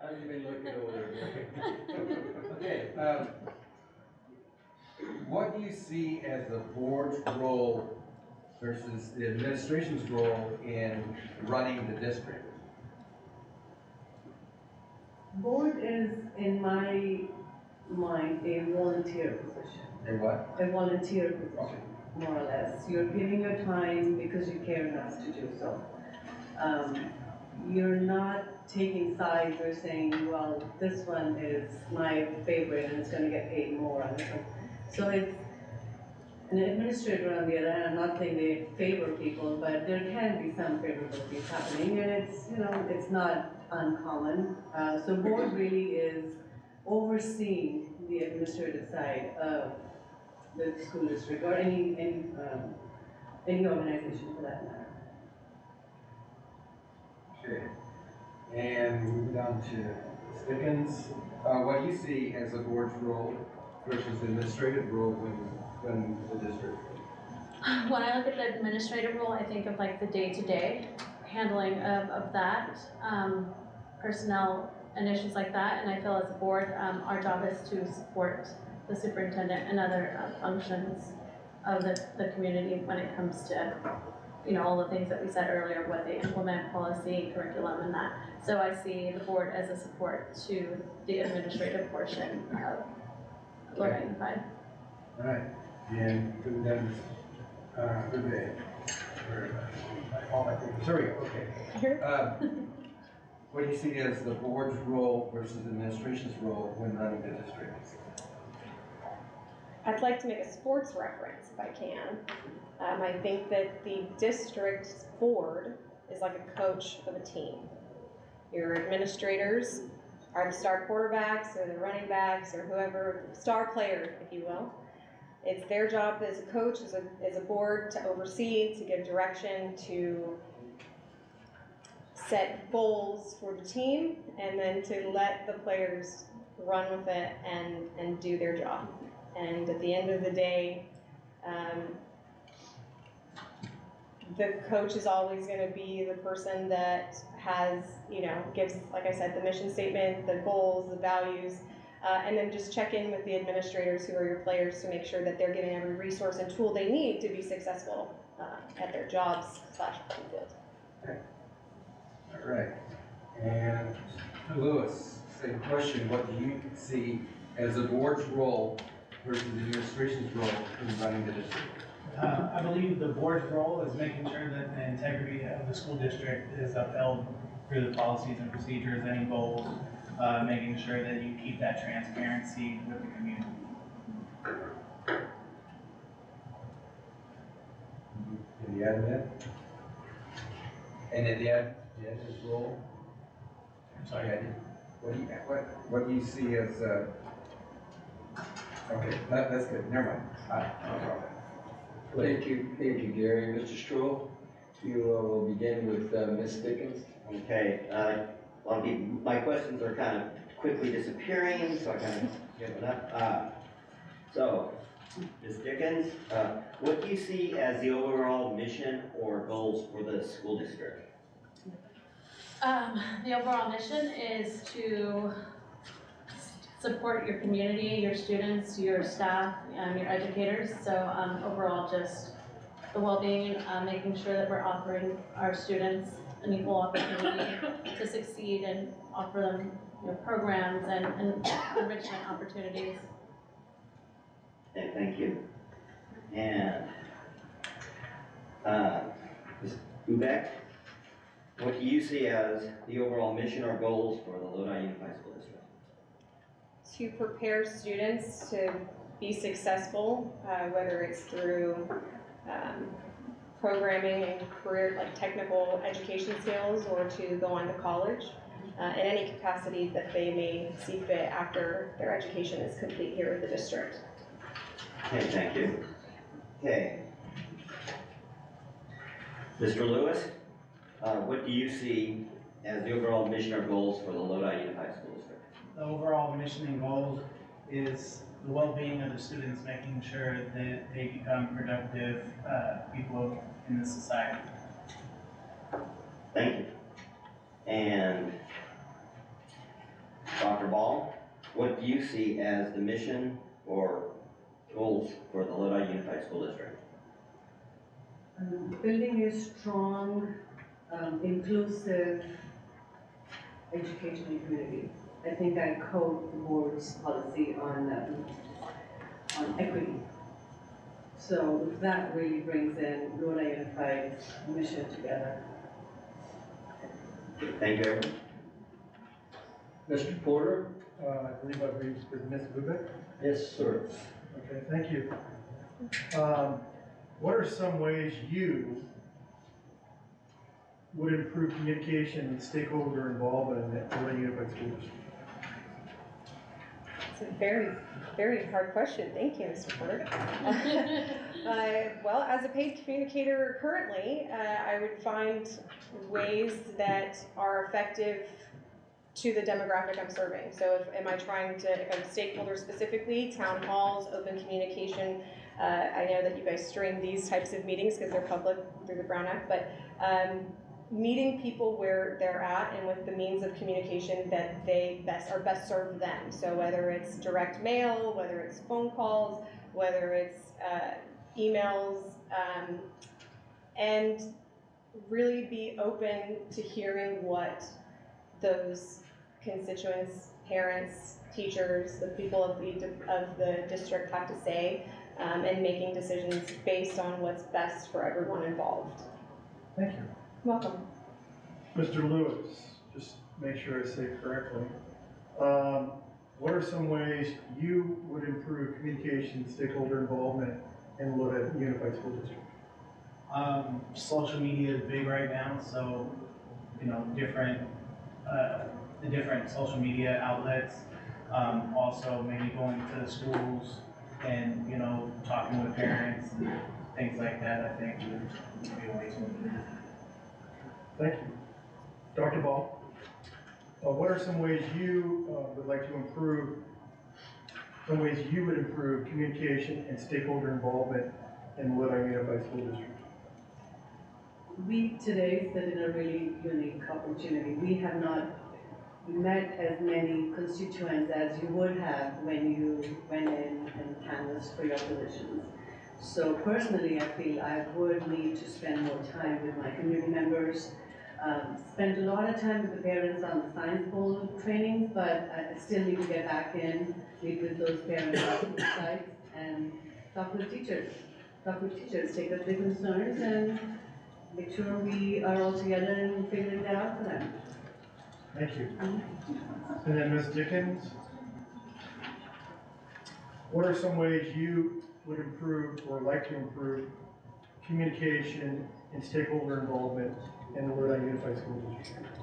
I've been looking over there. Okay, what do you see as the board's role versus the administration's role in running the district? Board is, in my mind, a volunteer position. A what? A volunteer position, more or less. You're giving your time because you care enough to do so. You're not taking sides or saying, well, this one is my favorite and it's going to get paid more on this one. So it's an administrator on the other hand. I'm not saying they favor people, but there can be some favorable things happening, and it's, you know, it's not uncommon. So board really is overseeing the administrative side of the school district or any organization for that matter. Okay. And moving down to Stickens, what do you see as the board's role versus the administrative role when the district? When I look at the administrative role, I think of like the day-to-day handling of that, personnel and issues like that, and I feel as a board, our job is to support the superintendent and other functions of the community when it comes to, you know, all the things that we said earlier, what they implement, policy, curriculum, and that. So I see the board as a support to the administrative portion of Lodi Unified. All right, and then, all my papers, sorry, okay. What do you see as the board's role versus the administration's role when running the district? I'd like to make a sports reference if I can. I think that the district board is like a coach of a team. Your administrators are the star quarterbacks or the running backs or whoever, star player, if you will. It's their job as a coach, as a board, to oversee, to give direction, to set goals for the team, and then to let the players run with it and do their job. And at the end of the day, the coach is always going to be the person that has, gives, like I said, the mission statement, the goals, the values, and then just check in with the administrators who are your players to make sure that they're getting every resource and tool they need to be successful at their jobs / playing field. All right. And Lewis, same question. What do you see as the board's role versus the administration's role in running the district? I believe the board's role is making sure that the integrity of the school district is upheld through the policies and procedures, any goals, making sure that you keep that transparency with the community. In the admin? And in the admin's role? I'm sorry. What do you see as, okay, that's good, never mind. No problem. Thank you, Gary. Mr. Stroh, you will begin with Ms. Dickens. Okay, my questions are kind of quickly disappearing, so I kind of give it up. So, Ms. Dickens, what do you see as the overall mission or goals for the school district? The overall mission is to support your community, your students, your staff, your educators. So overall, just the well-being, making sure that we're offering our students an equal opportunity to succeed and offer them programs and enrichment opportunities. Okay, thank you. And Ms. Ubeck, what do you see as the overall mission or goals for the Lodi Unified School District? To prepare students to be successful, whether it's through programming and career, like technical education skills, or to go on to college in any capacity that they may see fit after their education is complete here with the district. Okay, thank you. Okay. Mr. Lewis, what do you see as the overall mission or goals for the Lodi Unified School District? The overall mission and goals is the well-being of the students, making sure that they become productive people in the society. Thank you. And Dr. Ball, what do you see as the mission or goals for the Lodi Unified School District? Building a strong, inclusive educational community. I think I quote the board's policy on equity. So that really brings in Lodi Unified's mission together. Thank you. Mr. Porter? I believe I agree with Ms. Lubeck. Yes, sir. Okay, thank you. What are some ways you would improve communication and stakeholder involvement in the Lodi Unified School District? It's a very, very hard question. Thank you, Mr. Porter. Well, as a paid communicator currently, I would find ways that are effective to the demographic I'm serving. So if I'm stakeholder specifically, town halls, open communication. I know that you guys stream these types of meetings because they're public through the Brown Act, but meeting people where they're at and with the means of communication that they best serve them. So whether it's direct mail, whether it's phone calls, whether it's emails, and really be open to hearing what those constituents, parents, teachers, the people of the district have to say, and making decisions based on what's best for everyone involved. Thank you. Welcome. Mr. Lewis, just make sure I say it correctly. What are some ways you would improve communication, stakeholder involvement in Lodi Unified School District? Social media is big right now, so the different social media outlets. Also maybe going to the schools, and, you know, talking with parents and things like that, I think would be a way to improve. Thank you. Dr. Ball, what are some ways you would like to improve, some ways you would improve communication and stakeholder involvement in Lodi Unified School District? We today sit in a really unique opportunity. We have not met as many constituents as you would have when you went in and canvassed for your positions. So personally, I feel I would need to spend more time with my community members, spend a lot of time with the parents on the science bowl trainings, but I still need to get back in, meet with those parents on the sites, and talk with teachers. Take up their concerns and make sure we are all together and figuring that out for them. Thank you. And then Ms. Dickens, what are some ways you would improve or like to improve communication and stakeholder involvement in the Lodi Unified School District?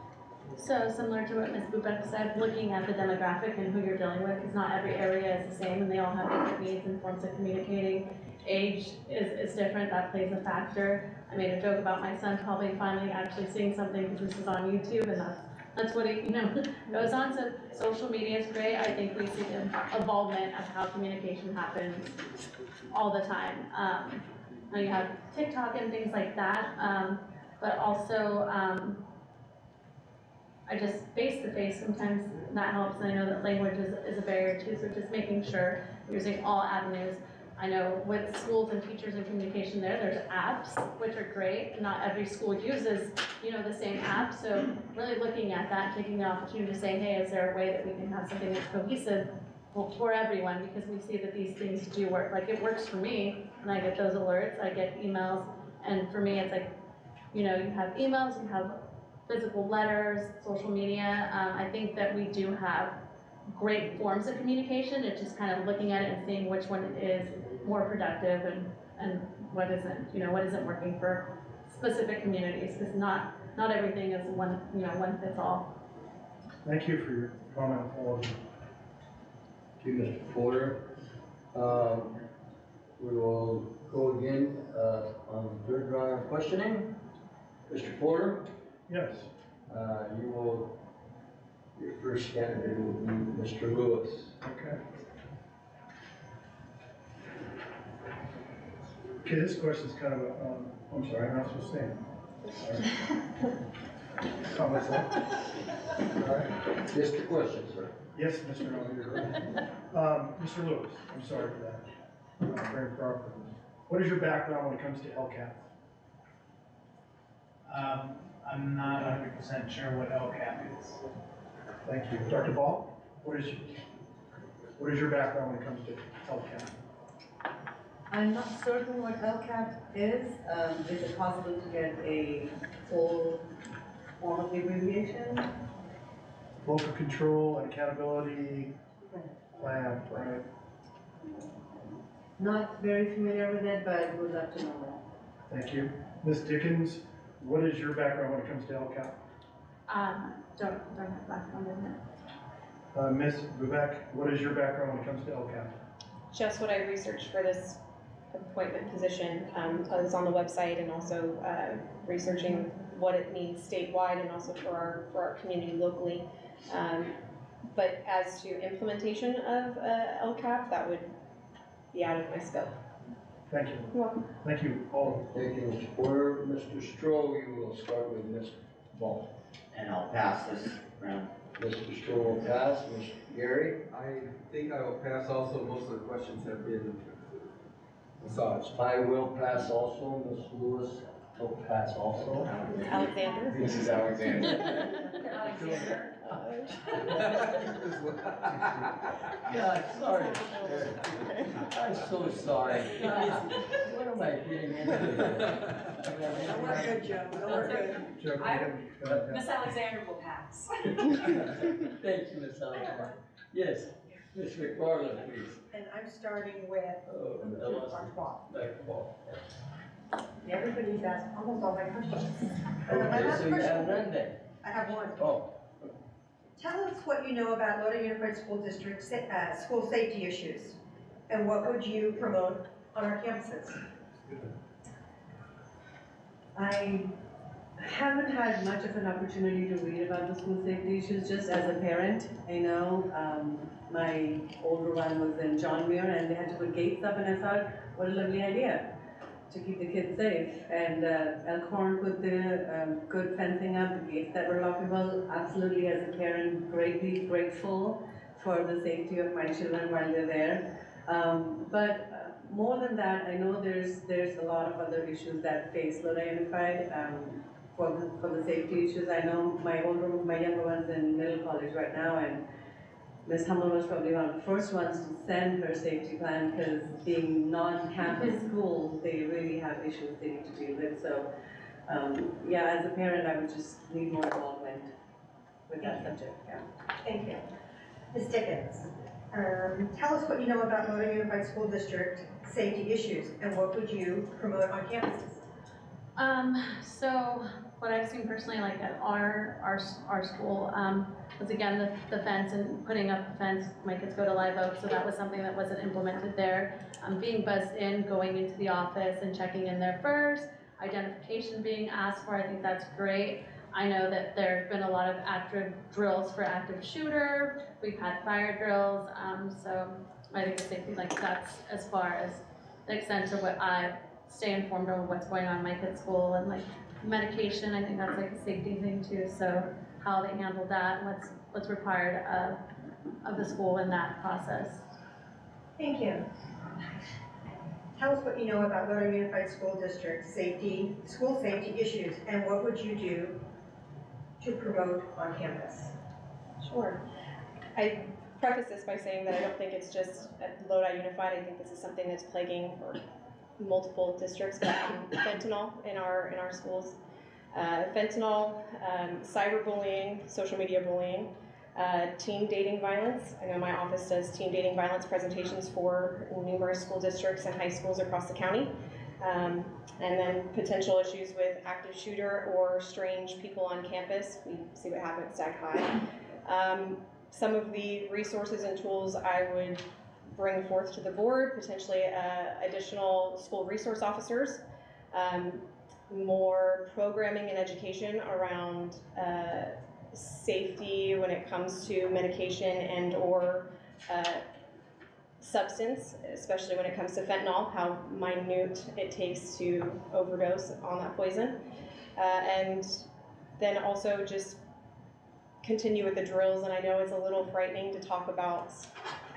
So similar to what Ms. Bubek said, looking at the demographic and who you're dealing with, because not every area is the same and they all have different needs and forms of communicating. Age is different, that plays a factor. I made a joke about my son probably finally actually seeing something because this is on YouTube, and that's what it, goes on. So social media is great. I think we see the involvement of how communication happens all the time. Now you have TikTok and things like that, but also I just face-to-face, sometimes that helps, and I know that language is a barrier too, so just making sure you're using all avenues. I know with schools and teachers and communication there's apps, which are great. Not every school uses, the same app, so really looking at that, taking the opportunity to say, hey, is there a way that we can have something that's cohesive for everyone, because we see that these things do work. Like, it works for me, and I get those alerts, I get emails, and for me, it's like, you have emails, you have physical letters, social media. I think that we do have great forms of communication. It's just kind of looking at it and seeing which one is more productive and what isn't, what isn't working for specific communities, because not everything is one fits all. Thank you for your comment, all of you. Thank you, Mr. Porter. We will go again on the third round of questioning. Mr. Porter? Yes. Your first candidate will be Mr. Lewis. Okay. Okay, this question is kind of a, I'm sorry, I'm not supposed to say it. Call myself. All right. Just a question, sir. Yes, Mr. Miller. Mr. Lewis, I'm sorry for that. Very proper. What is your background when it comes to LCAP? I'm not 100% sure what LCAP is. Thank you. Dr. Ball, what is your background when it comes to LCAP? I'm not certain what LCAP is. Is it possible to get a full form of the abbreviation? Local control and accountability plan, right? Not very familiar with it, but would love to know that. Thank you. Ms. Dickens, what is your background when it comes to LCAP? Don't have background in it. Ms. Bubek, what is your background when it comes to LCAP? Just what I researched for this appointment position. I was on the website and also researching what it means statewide and also for our community locally. But as to implementation of LCAP, that would be out of my scope. Thank you. You're welcome. Thank you, all. Thank you, Mr. Porter. Mr. Stroh, you will start with Ms. Ball. And I'll pass this round. Mr. Stroh will pass. Mr. Gary? I think I will pass also. Most of the questions have been massaged. I will pass also. Ms. Lewis will pass also. Alexander. Mrs. Alexander. Alexander. God, sorry. I'm so sorry. God, what am I getting into here? Don't worry, good, Joe. Don't worry. Joe, go ahead. Miss Alexander will pass. Thank you, Ms. Alexander. Yes, Ms. McFarland, please. And I'm starting with Oh, Dr. Ball. Dr. Ball. Everybody's asked almost all my questions. My Okay, last so you question- have none then? I have one. Oh, Tell us what you know about Lodi Unified School District school safety issues. and what would you promote on our campuses? I haven't had much of an opportunity to read about the school safety issues, just as a parent. I know, my older one was in John Muir and they had to put gates up, and I thought, what a lovely idea to keep the kids safe. And Elkhorn put the good fencing up, the gates that were lockable. Absolutely, as a parent, greatly grateful for the safety of my children while they're there. But more than that, I know there's a lot of other issues that face Lodi Unified for the safety issues. I know my younger one's in middle college right now, and Ms. Hummel was probably one of the first ones to send her safety plan, because being non-campus school, they really have issues they need to deal with. So, yeah, as a parent, I would just need more involvement with that subject, yeah. Thank you. Ms. Dickens, tell us what you know about Lodi Unified School District safety issues, and what would you promote on campuses? So what I've seen personally, like at our school, was again the fence and putting up the fence. My kids go to Live Oak, so that was something that wasn't implemented there. Being buzzed in, going into the office and checking in there first, identification being asked for, I think that's great. I know that there's been a lot of active drills for active shooter. We've had fire drills, so I think safety, like that's as far as the extent of what I stay informed on what's going on in my kids' school, and like medication, I think that's like a safety thing too. So how they handle that, and what's required of the school in that process. Thank you. Tell us what you know about Lodi Unified School District safety, school safety issues, and what would you do to promote on campus? Sure. I preface this by saying that I don't think it's just at Lodi Unified. I think this is something that's plaguing multiple districts, but fentanyl in our schools. Fentanyl, cyberbullying, social media bullying, teen dating violence. I know my office does teen dating violence presentations for numerous school districts and high schools across the county. And then potential issues with active shooter or strange people on campus. We see what happened at Stag High. Some of the resources and tools I would bring forth to the board, potentially additional school resource officers, more programming and education around safety when it comes to medication and or substance, especially when it comes to fentanyl, how minute it takes to overdose on that poison. And then also just continue with the drills, and I know it's a little frightening to talk about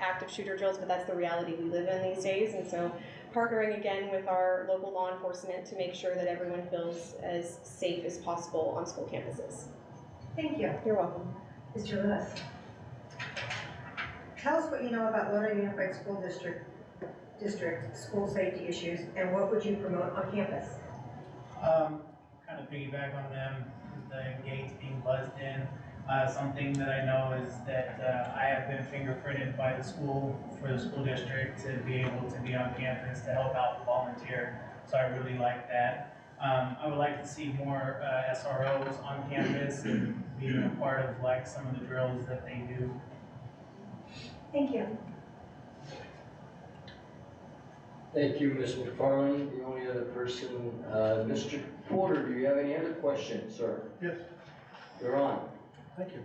active shooter drills, but that's the reality we live in these days. And so partnering again with our local law enforcement to make sure that everyone feels as safe as possible on school campuses. Thank you. You're welcome. Mr. Lewis, tell us what you know about Lodi Unified School District school safety issues, and what would you promote on campus? Kind of piggyback on them, the gates being buzzed in. Something that I know is that I have been fingerprinted by the school for the school district to be able to be on campus to help out and volunteer. So I really like that. I would like to see more SROs on campus and being a part of like some of the drills that they do. Thank you. Thank you, Ms. McFarland. The only other person, Mr. Porter, do you have any other questions, sir? Yes, You're on. thank you.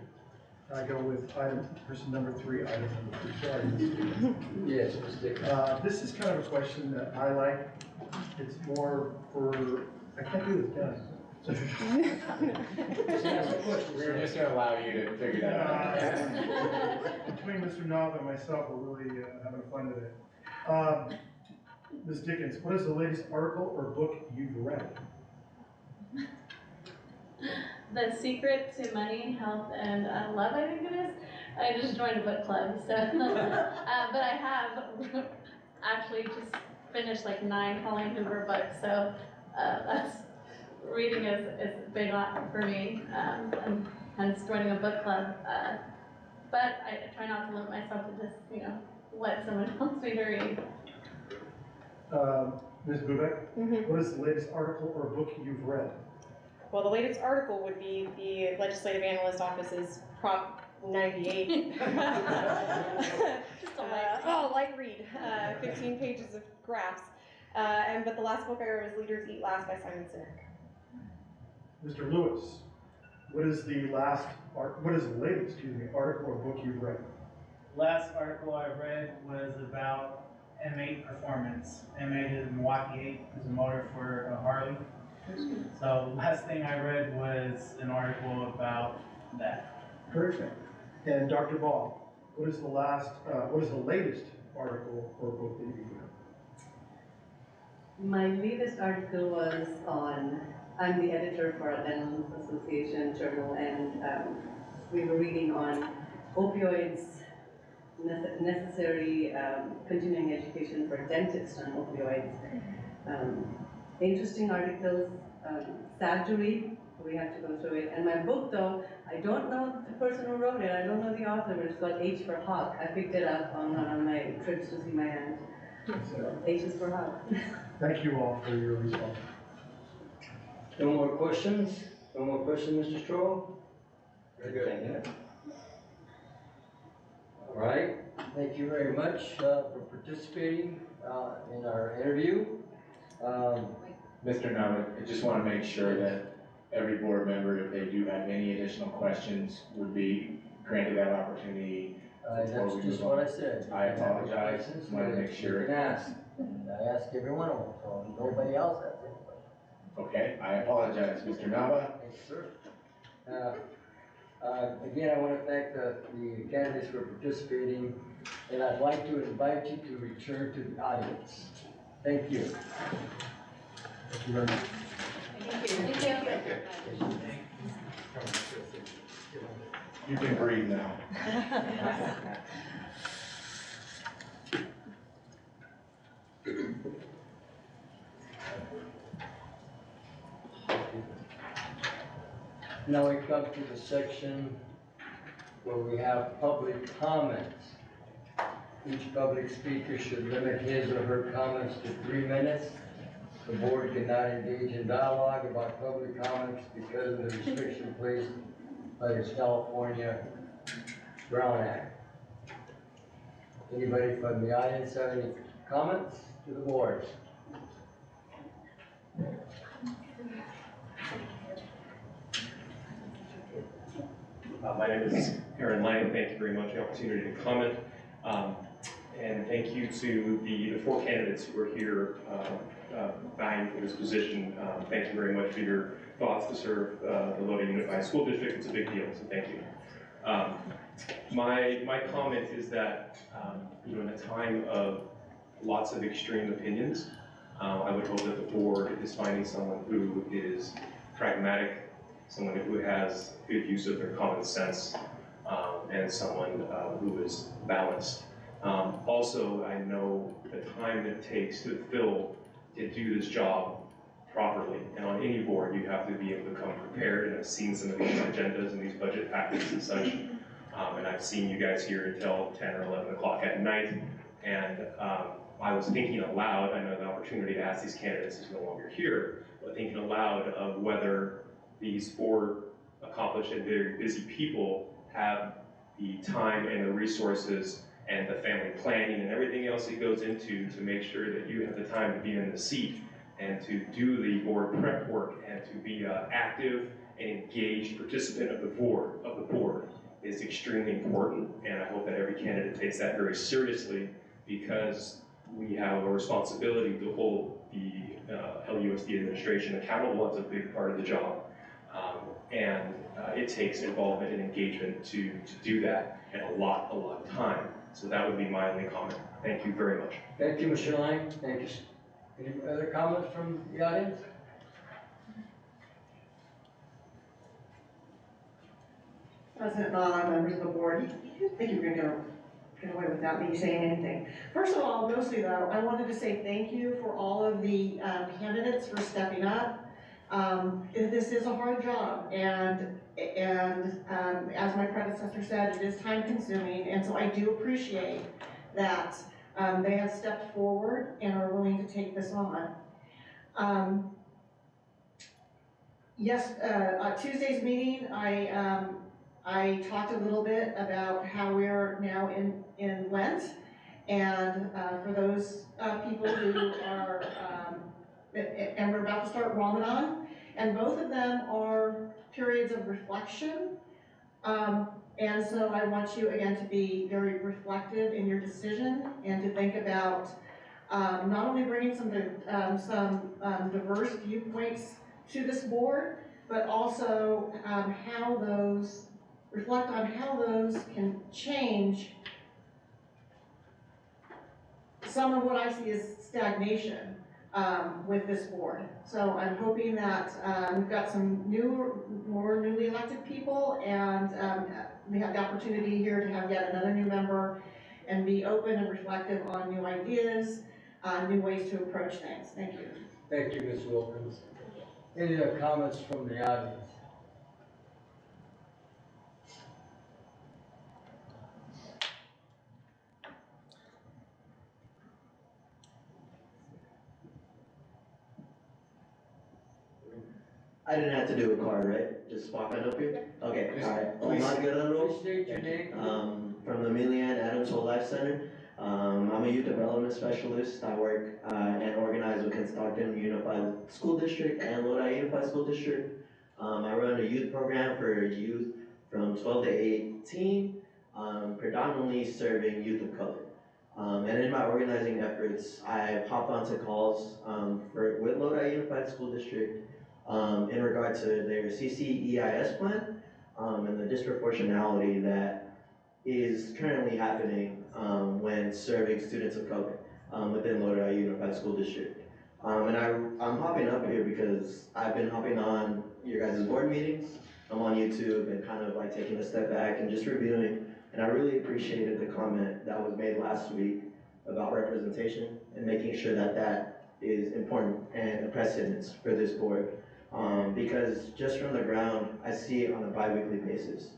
I go with person number 3, item number 3, sorry. Yes, Ms. Dickens. This is kind of a question that I like. It's more for, I can't do this, can I? Just ask the question, We're sir. just gonna allow you to figure that out. Between Mr. Nava and myself, we're really having fun with it. Ms. Dickens, what is the latest article or book you've read? The Secret to Money, Health, and Love, I think it is. I just joined a book club, so but I have actually just finished like 9 Colleen Hoover books, so that's reading is big on for me, and hence joining a book club. But I try not to limit myself to just let someone else me to read. Ms. Bubek, what is the latest article or book you've read? Well, the latest article would be the Legislative Analyst Office's 98. Just a light read, 15 pages of graphs. But the last book I read was Leaders Eat Last by Simon Sinek. Mr. Lewis, what is the latest, article or book you've read? Last article I read was about M8 performance. M8 is Milwaukee 8 is a motor for a Harley. So the last thing I read was an article about that. Perfect. And Dr. Ball, what is the latest article or book that you've read? My latest article was on, I'm the editor for a dental association journal, and we were reading on opioids, necessary continuing education for dentists on opioids. Interesting articles, sad to read, we have to go through it. And my book though, I don't know the person who wrote it, I don't know the author, but it's called H for Hawk. I picked it up on one of my trips to see my aunt. So H is for Hawk. Thank you all for your response. No more questions? No more questions, Mr. Stroll? Very good. All right, thank you very much for participating in our interview. Mr. Nava, I just want to make sure that every board member, if they do have any additional questions, would be granted that opportunity. That's just what I said. I apologize, Just wanted to make sure. You can ask, and I ask every one of them, so nobody else has any questions. Okay, I apologize, Mr. Nava. Thank you, sir. Again, I want to thank the candidates for participating, and I'd like to invite you to return to the audience. Thank you. Thank you very much. Thank you. You can breathe now. Now we come to the section where we have public comments. Each public speaker should limit his or her comments to 3 minutes. The board cannot engage in dialogue about public comments because of the restriction placed by the California Brown Act. Anybody from the audience have any comments to the board? My name is Aaron Lang. Thank you very much for the opportunity to comment. And thank you to the 4 candidates who are here vying for this position. Thank you very much for your thoughts to serve the Lodi Unified School District. It's a big deal, so thank you. My comment is that in a time of lots of extreme opinions, I would hope that the board is finding someone who is pragmatic, someone who has good use of their common sense, and someone who is balanced. Also, I know the time it takes to do this job properly. And on any board, you have to be able to come prepared, and I've seen some of these agendas and these budget packets and such. And I've seen you guys here until 10 or 11 o'clock at night. And I was thinking aloud, I know the opportunity to ask these candidates is no longer here, but thinking aloud of whether these 4 accomplished and very busy people have the time and the resources and the family planning and everything else it goes into to make sure that you have the time to be in the seat and to do the board prep work and to be an active and engaged participant of the board is extremely important. And I hope that every candidate takes that very seriously, because we have a responsibility to hold the LUSD administration accountable. That's a big part of the job. And it takes involvement and engagement to do that, and a lot of time. So that would be my only comment. Thank you very much. Thank you, Mr. Lang. Thank you. Any other comments from the audience? President Nana, members of the board, you think you were going to get away without me saying anything. First of all, mostly though, I wanted to say thank you for all of the candidates for stepping up. This is a hard job, and as my predecessor said, it is time consuming, and so I do appreciate that they have stepped forward and are willing to take this on. Tuesday's meeting, I I talked a little bit about how we're now in Lent, and for those people who are, and we're about to start Ramadan, and both of them are periods of reflection. And so I want you, again, to be very reflective in your decision and to think about not only bringing some diverse viewpoints to this board, but also reflect on how those can change some of what I see as stagnation with this board. So I'm hoping that we've got some more newly elected people, and we have the opportunity here to have yet another new member and be open and reflective on new ideas, new ways to approach things. Thank you. Thank you, Ms. Wilkins. Any other comments from the audience? I didn't have to do a card, right? Just walk on up here? Okay, alright. Omar Guerrero, Please state your name. from the Millian Adams Whole Life Center. I'm a youth development specialist. I work and organize with Stockton Unified School District and Lodi Unified School District. I run a youth program for youth from 12 to 18, predominantly serving youth of color. And in my organizing efforts, I've hopped onto calls with Lodi Unified School District in regard to their CCEIS plan and the disproportionality that is currently happening when serving students of color within Lodi Unified School District. And I'm hopping up here because I've been hopping on your guys' board meetings. I'm on YouTube and kind of like taking a step back and just reviewing. And I really appreciated the comment that was made last week about representation and making sure that that is important and a precedence for this board. Because just from the ground, I see it on a bi-weekly basis.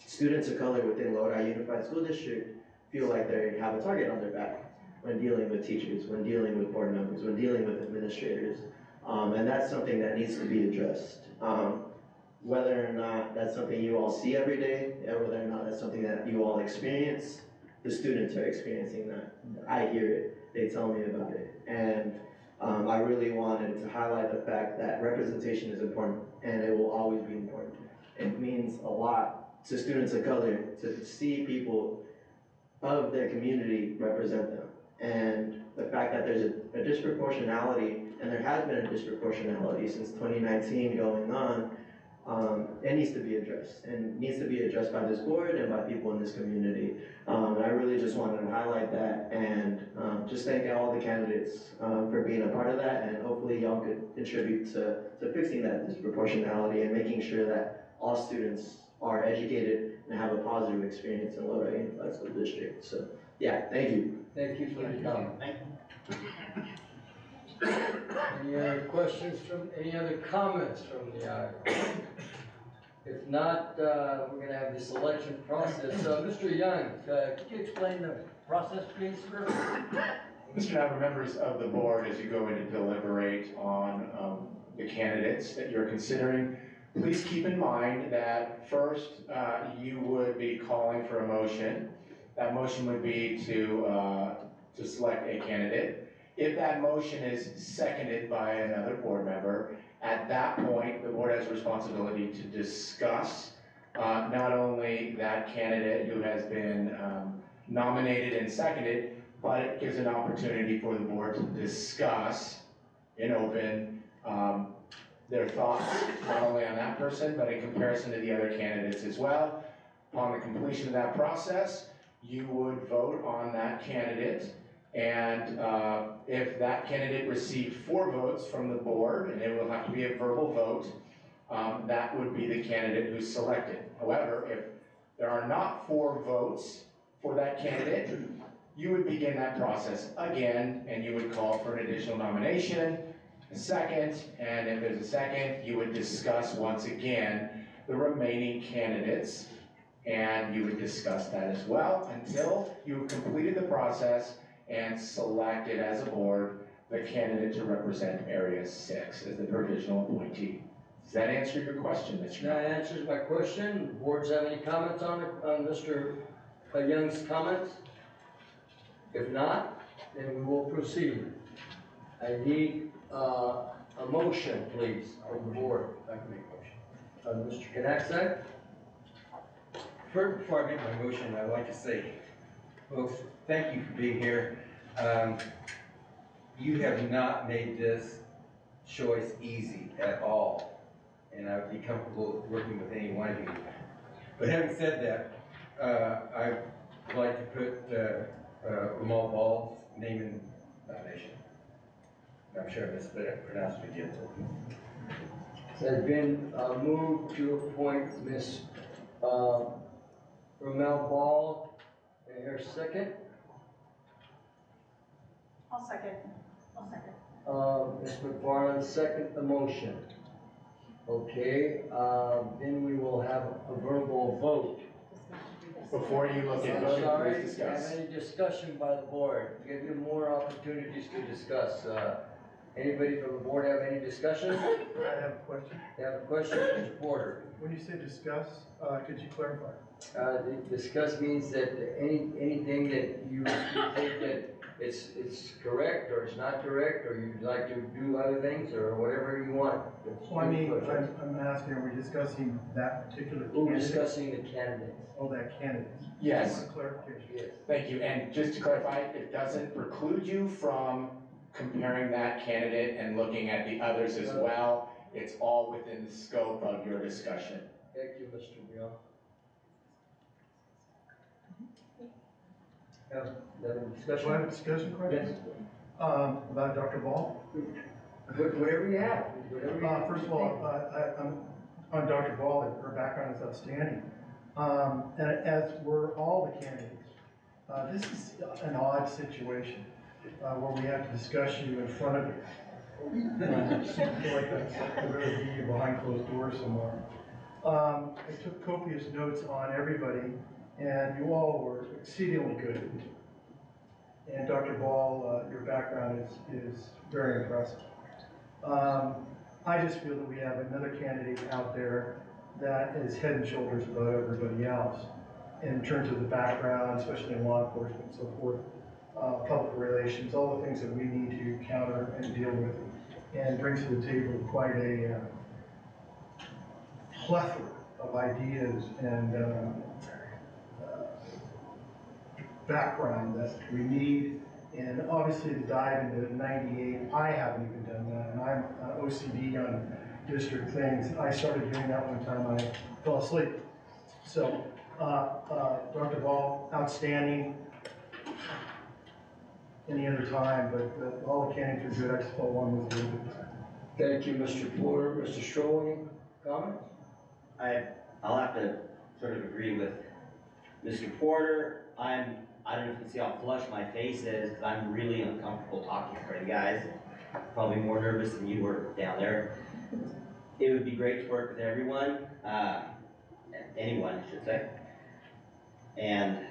Students of color within Lodi Unified School District feel like they have a target on their back when dealing with teachers, when dealing with board members, when dealing with administrators. And that's something that needs to be addressed. Whether or not that's something you all see every day, or whether or not that's something that you all experience, the students are experiencing that. I hear it, they tell me about it. And I really wanted to highlight the fact that representation is important, and it will always be important. It means a lot to students of color to see people of their community represent them. And the fact that there's a disproportionality, and there has been a disproportionality since 2019 going on, it needs to be addressed, and needs to be addressed by this board and by people in this community. And I really just wanted to highlight that, and just thank all the candidates for being a part of that, and hopefully y'all could contribute to fixing that disproportionality and making sure that all students are educated and have a positive experience in Lodi Unified School District. So yeah, thank you. Thank you for your comment. Any other questions any other comments from the audience? If not, we're gonna have the selection process. Mr. Young, could you explain the process, please, sir? Mr. Nava, members of the board, as you go in to deliberate on the candidates that you're considering, please keep in mind that first you would be calling for a motion. That motion would be to select a candidate. If that motion is seconded by another board member, at that point, the board has a responsibility to discuss not only that candidate who has been nominated and seconded, but it gives an opportunity for the board to discuss in open their thoughts, not only on that person, but in comparison to the other candidates as well. Upon the completion of that process, you would vote on that candidate. And if that candidate received 4 votes from the board, and it will have to be a verbal vote, that would be the candidate who's selected. However, if there are not 4 votes for that candidate, you would begin that process again, and you would call for an additional nomination, a second, and if there's a second, you would discuss once again the remaining candidates, and you would discuss that as well until you've completed the process and selected as a board the candidate to represent Area 6 as the provisional appointee. Does that answer your question, Mr. That answers my question. Boards have any comments on Mr. Young's comments? If not, then we will proceed. I need a motion, please, from the board. I can make a motion. Mr. Knaxak? First, before I make my motion, I'd like to say, folks, thank you for being here. You have not made this choice easy at all, and I would be comfortable working with any one of you. But having said that, I'd like to put Ramal Ball's name in nomination. I'm sure I mispronounced it again. It has been moved to appoint Ms. Ramel Ball. And her second, I'll second. Ms. McFarland, second the motion. Okay, then we will have a verbal vote. Before you look at I'm voting, sorry, please discuss. have any discussion by the board? Give you more opportunities to discuss. Anybody from the board have any discussion? I have a question. You have a question, Mr. Porter? When you say discuss, could you clarify? Discuss means that anything that you think that it's correct or it's not correct, or you'd like to do other things or whatever you want. Well, I mean, I'm asking, are we discussing that particular candidate? We're discussing the candidates. Oh, that candidate. Yes. Just clarification. Yes. Thank you, and just to clarify, it doesn't preclude you from comparing that candidate and looking at the others as well. It's all within the scope of your discussion. Thank you, Mr. Brown. Have a discussion? Do I have a discussion question? Yes. About Dr. Ball? Whatever you have. First of all, I'm on Dr. Ball, her background is outstanding. And as were all the candidates, this is an odd situation where we have to discuss you in front of you. I feel like that's really be behind closed doors somewhere. I took copious notes on everybody, and you all were exceedingly good. And Dr. Ball, your background is very impressive. I just feel that we have another candidate out there that is head and shoulders above everybody else in terms of the background, especially in law enforcement and so forth, public relations, all the things that we need to counter and deal with, and brings to the table quite a plethora of ideas and background that we need. And obviously to dive into 98, I haven't even done that, and I'm OCD on district things. I started doing that one time, I fell asleep. So, Dr. Ball, outstanding. Any other time, but all the candidates are good. I just felt one was really good. Thank you, Mr. Porter. Mr. Stroll, any comments? I'll have to sort of agree with Mr. Porter. I don't know if you can see how flushed my face is, because I'm really uncomfortable talking in front of you guys. Probably more nervous than you were down there. It would be great to work with everyone, anyone, I should say. And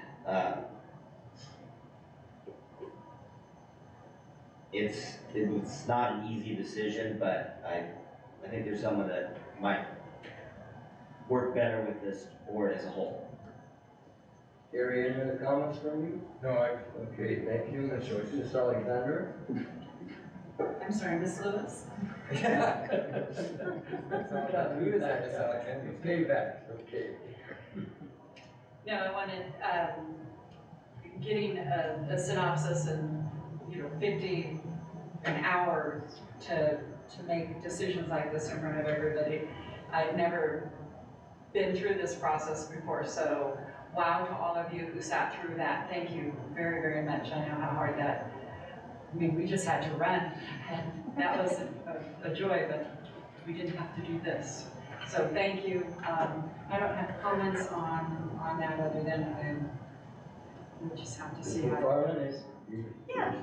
it's not an easy decision, but I think there's someone that might work better with this board as a whole. Gary, any other comments from you? No, Okay, thank you, Ms. Alexander. I'm sorry, Ms. Lewis? Payback, okay. No, I wanted, getting a synopsis in, 50 an hour to make decisions like this in front of everybody. I've never been through this process before, so wow to all of you who sat through that. Thank you very, very much. I know how hard that, we just had to run, and that was a joy, but we didn't have to do this. So thank you. I don't have comments on that other than we'll just have to see how. Yeah,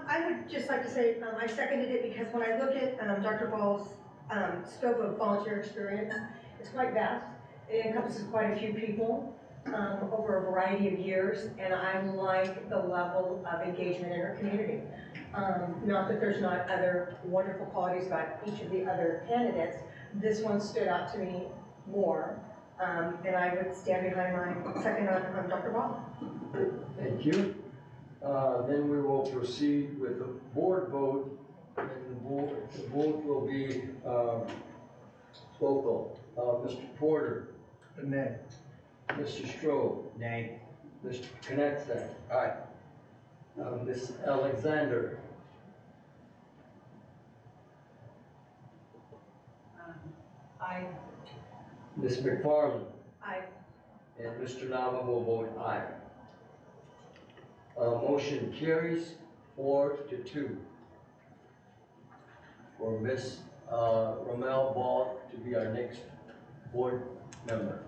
I would just like to say, I seconded it because when I look at Dr. Ball's scope of volunteer experience, it's quite vast. It encompasses quite a few people over a variety of years, and I like the level of engagement in her community. Not that there's not other wonderful qualities about each of the other candidates, this one stood out to me more. And I would stand behind my second on Dr. Ball. Thank you. Then we will proceed with the board vote, and the vote will be local. Mr. Porter. Nay. Mr. Stroh. Nay. Mr. Knudsen. Aye. Ms. Alexander. Aye. Ms. McFarland. Aye. And Mr. Nava will vote aye. Motion carries 4-2 for Ms. Romel Ball to be our next board member.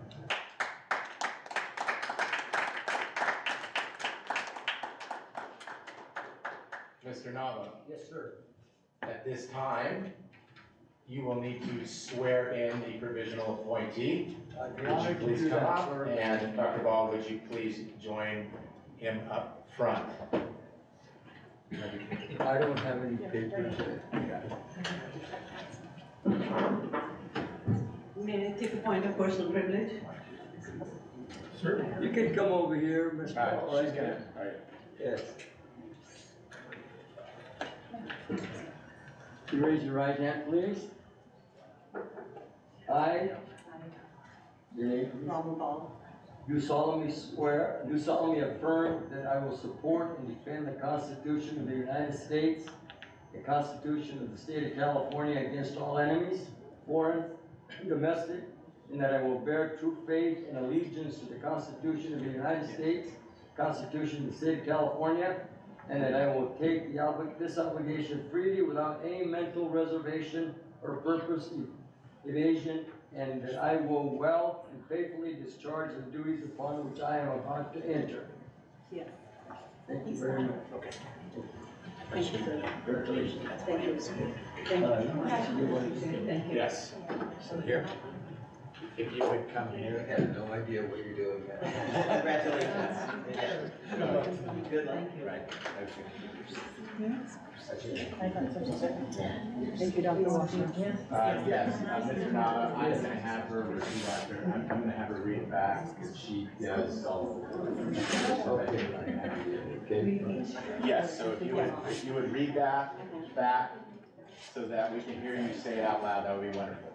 Mr. Nava, Yes, sir. at this time, you will need to swear in the provisional appointee. I'd be Would you honored to please do come that, up? sir. And Dr. Ball, would you please join him up front? I don't have any papers. May I take a point of personal privilege? Certainly. You can come over here, Ms. Ball. She's gonna, all right. Yes. You raise your right hand, please. I. Your name, please. Ronald Ball. Do solemnly affirm that I will support and defend the Constitution of the United States, the Constitution of the State of California against all enemies, foreign and domestic, and that I will bear true faith and allegiance to the Constitution of the United States, Constitution of the State of California, and that I will take this obligation freely without any mental reservation or purpose evasion, and that I will well and faithfully discharge the duties upon which I am about to enter. Yes. Thank you very much. Okay. Thank you, sir. Congratulations. Thank you. Thank you. Thank you. Yes. So here, if you would come here. I have no idea what you're doing yet. Congratulations. Good luck. Right. Thank you, Dr. Washington. Yes, Mr. Nava, I'm gonna have her repeat after, I'm gonna have her read it back, because she does all of it. Yes, so if you would read that back, so that we can hear you say it out loud, that would be wonderful.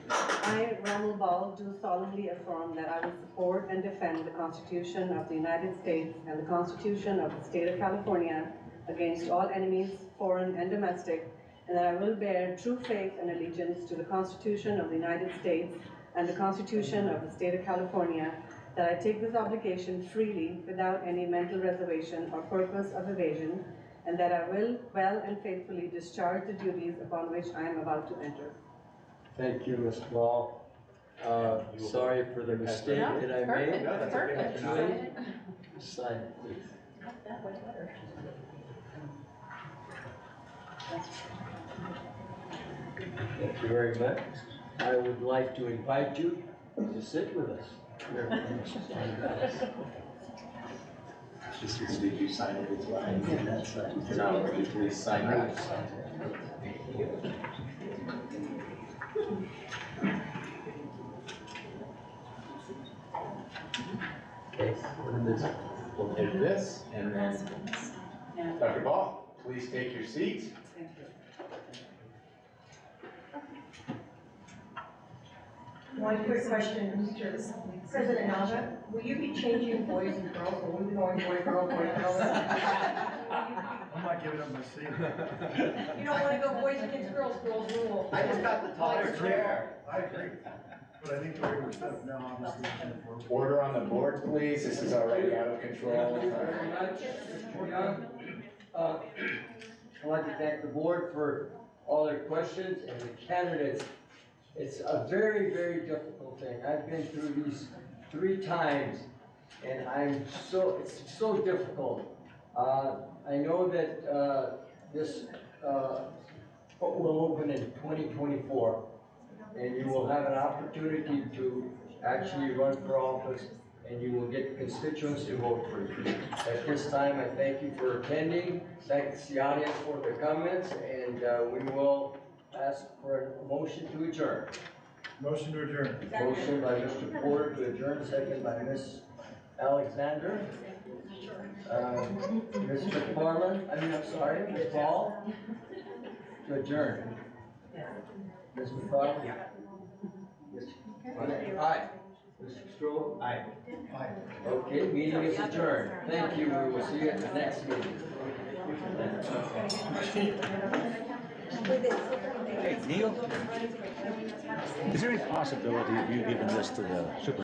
I, Ronald Ball, do solemnly affirm that I will support and defend the Constitution of the United States and the Constitution of the State of California against all enemies, foreign and domestic, and that I will bear true faith and allegiance to the Constitution of the United States and the Constitution of the State of California, that I take this obligation freely without any mental reservation or purpose of evasion, and that I will well and faithfully discharge the duties upon which I am about to enter. Thank you, Ms. Ball. Sorry for the mistake that I made. No, that's okay. Actually, sign it, please. Thank you very much. I would like to invite you to sit with us. Just did you sign it as well? That's right. Now, would you please sign that? Okay, We'll take this, and then, Dr. Ball, please take your seat. Thank you. One quick question, Mr. President Nava, will you be changing boys and girls, or will we be going boy, girl, boy, girl? I'm not giving up my seat. You don't wanna go boys against girls, girls rule. I just got the taller chair. I agree. But I think the way we're set up now, obviously, is important. Order on the board, please. This is already out of control. Thank you very much, Mr. Young. I'd like to thank the board for all their questions and the candidates. It's a very, very difficult thing. I've been through these 3 times, and it's so difficult. I know that this will open in 2024, and you will have an opportunity to actually run for office, and you will get constituents to vote for you. At this time, I thank you for attending. Thanks the audience for their comments, and we will ask for a motion to adjourn. Motion to adjourn. Motion by Mr. Porter to adjourn, second by Ms. Alexander. Ms. McFarland, Ms. Paul, to adjourn. Ms. McFarland? Aye. Mr. Stroll? Aye. Okay, meeting is adjourned. Thank you, we will see you at the next meeting. Hey, Neil, is there any possibility of you giving this to the super?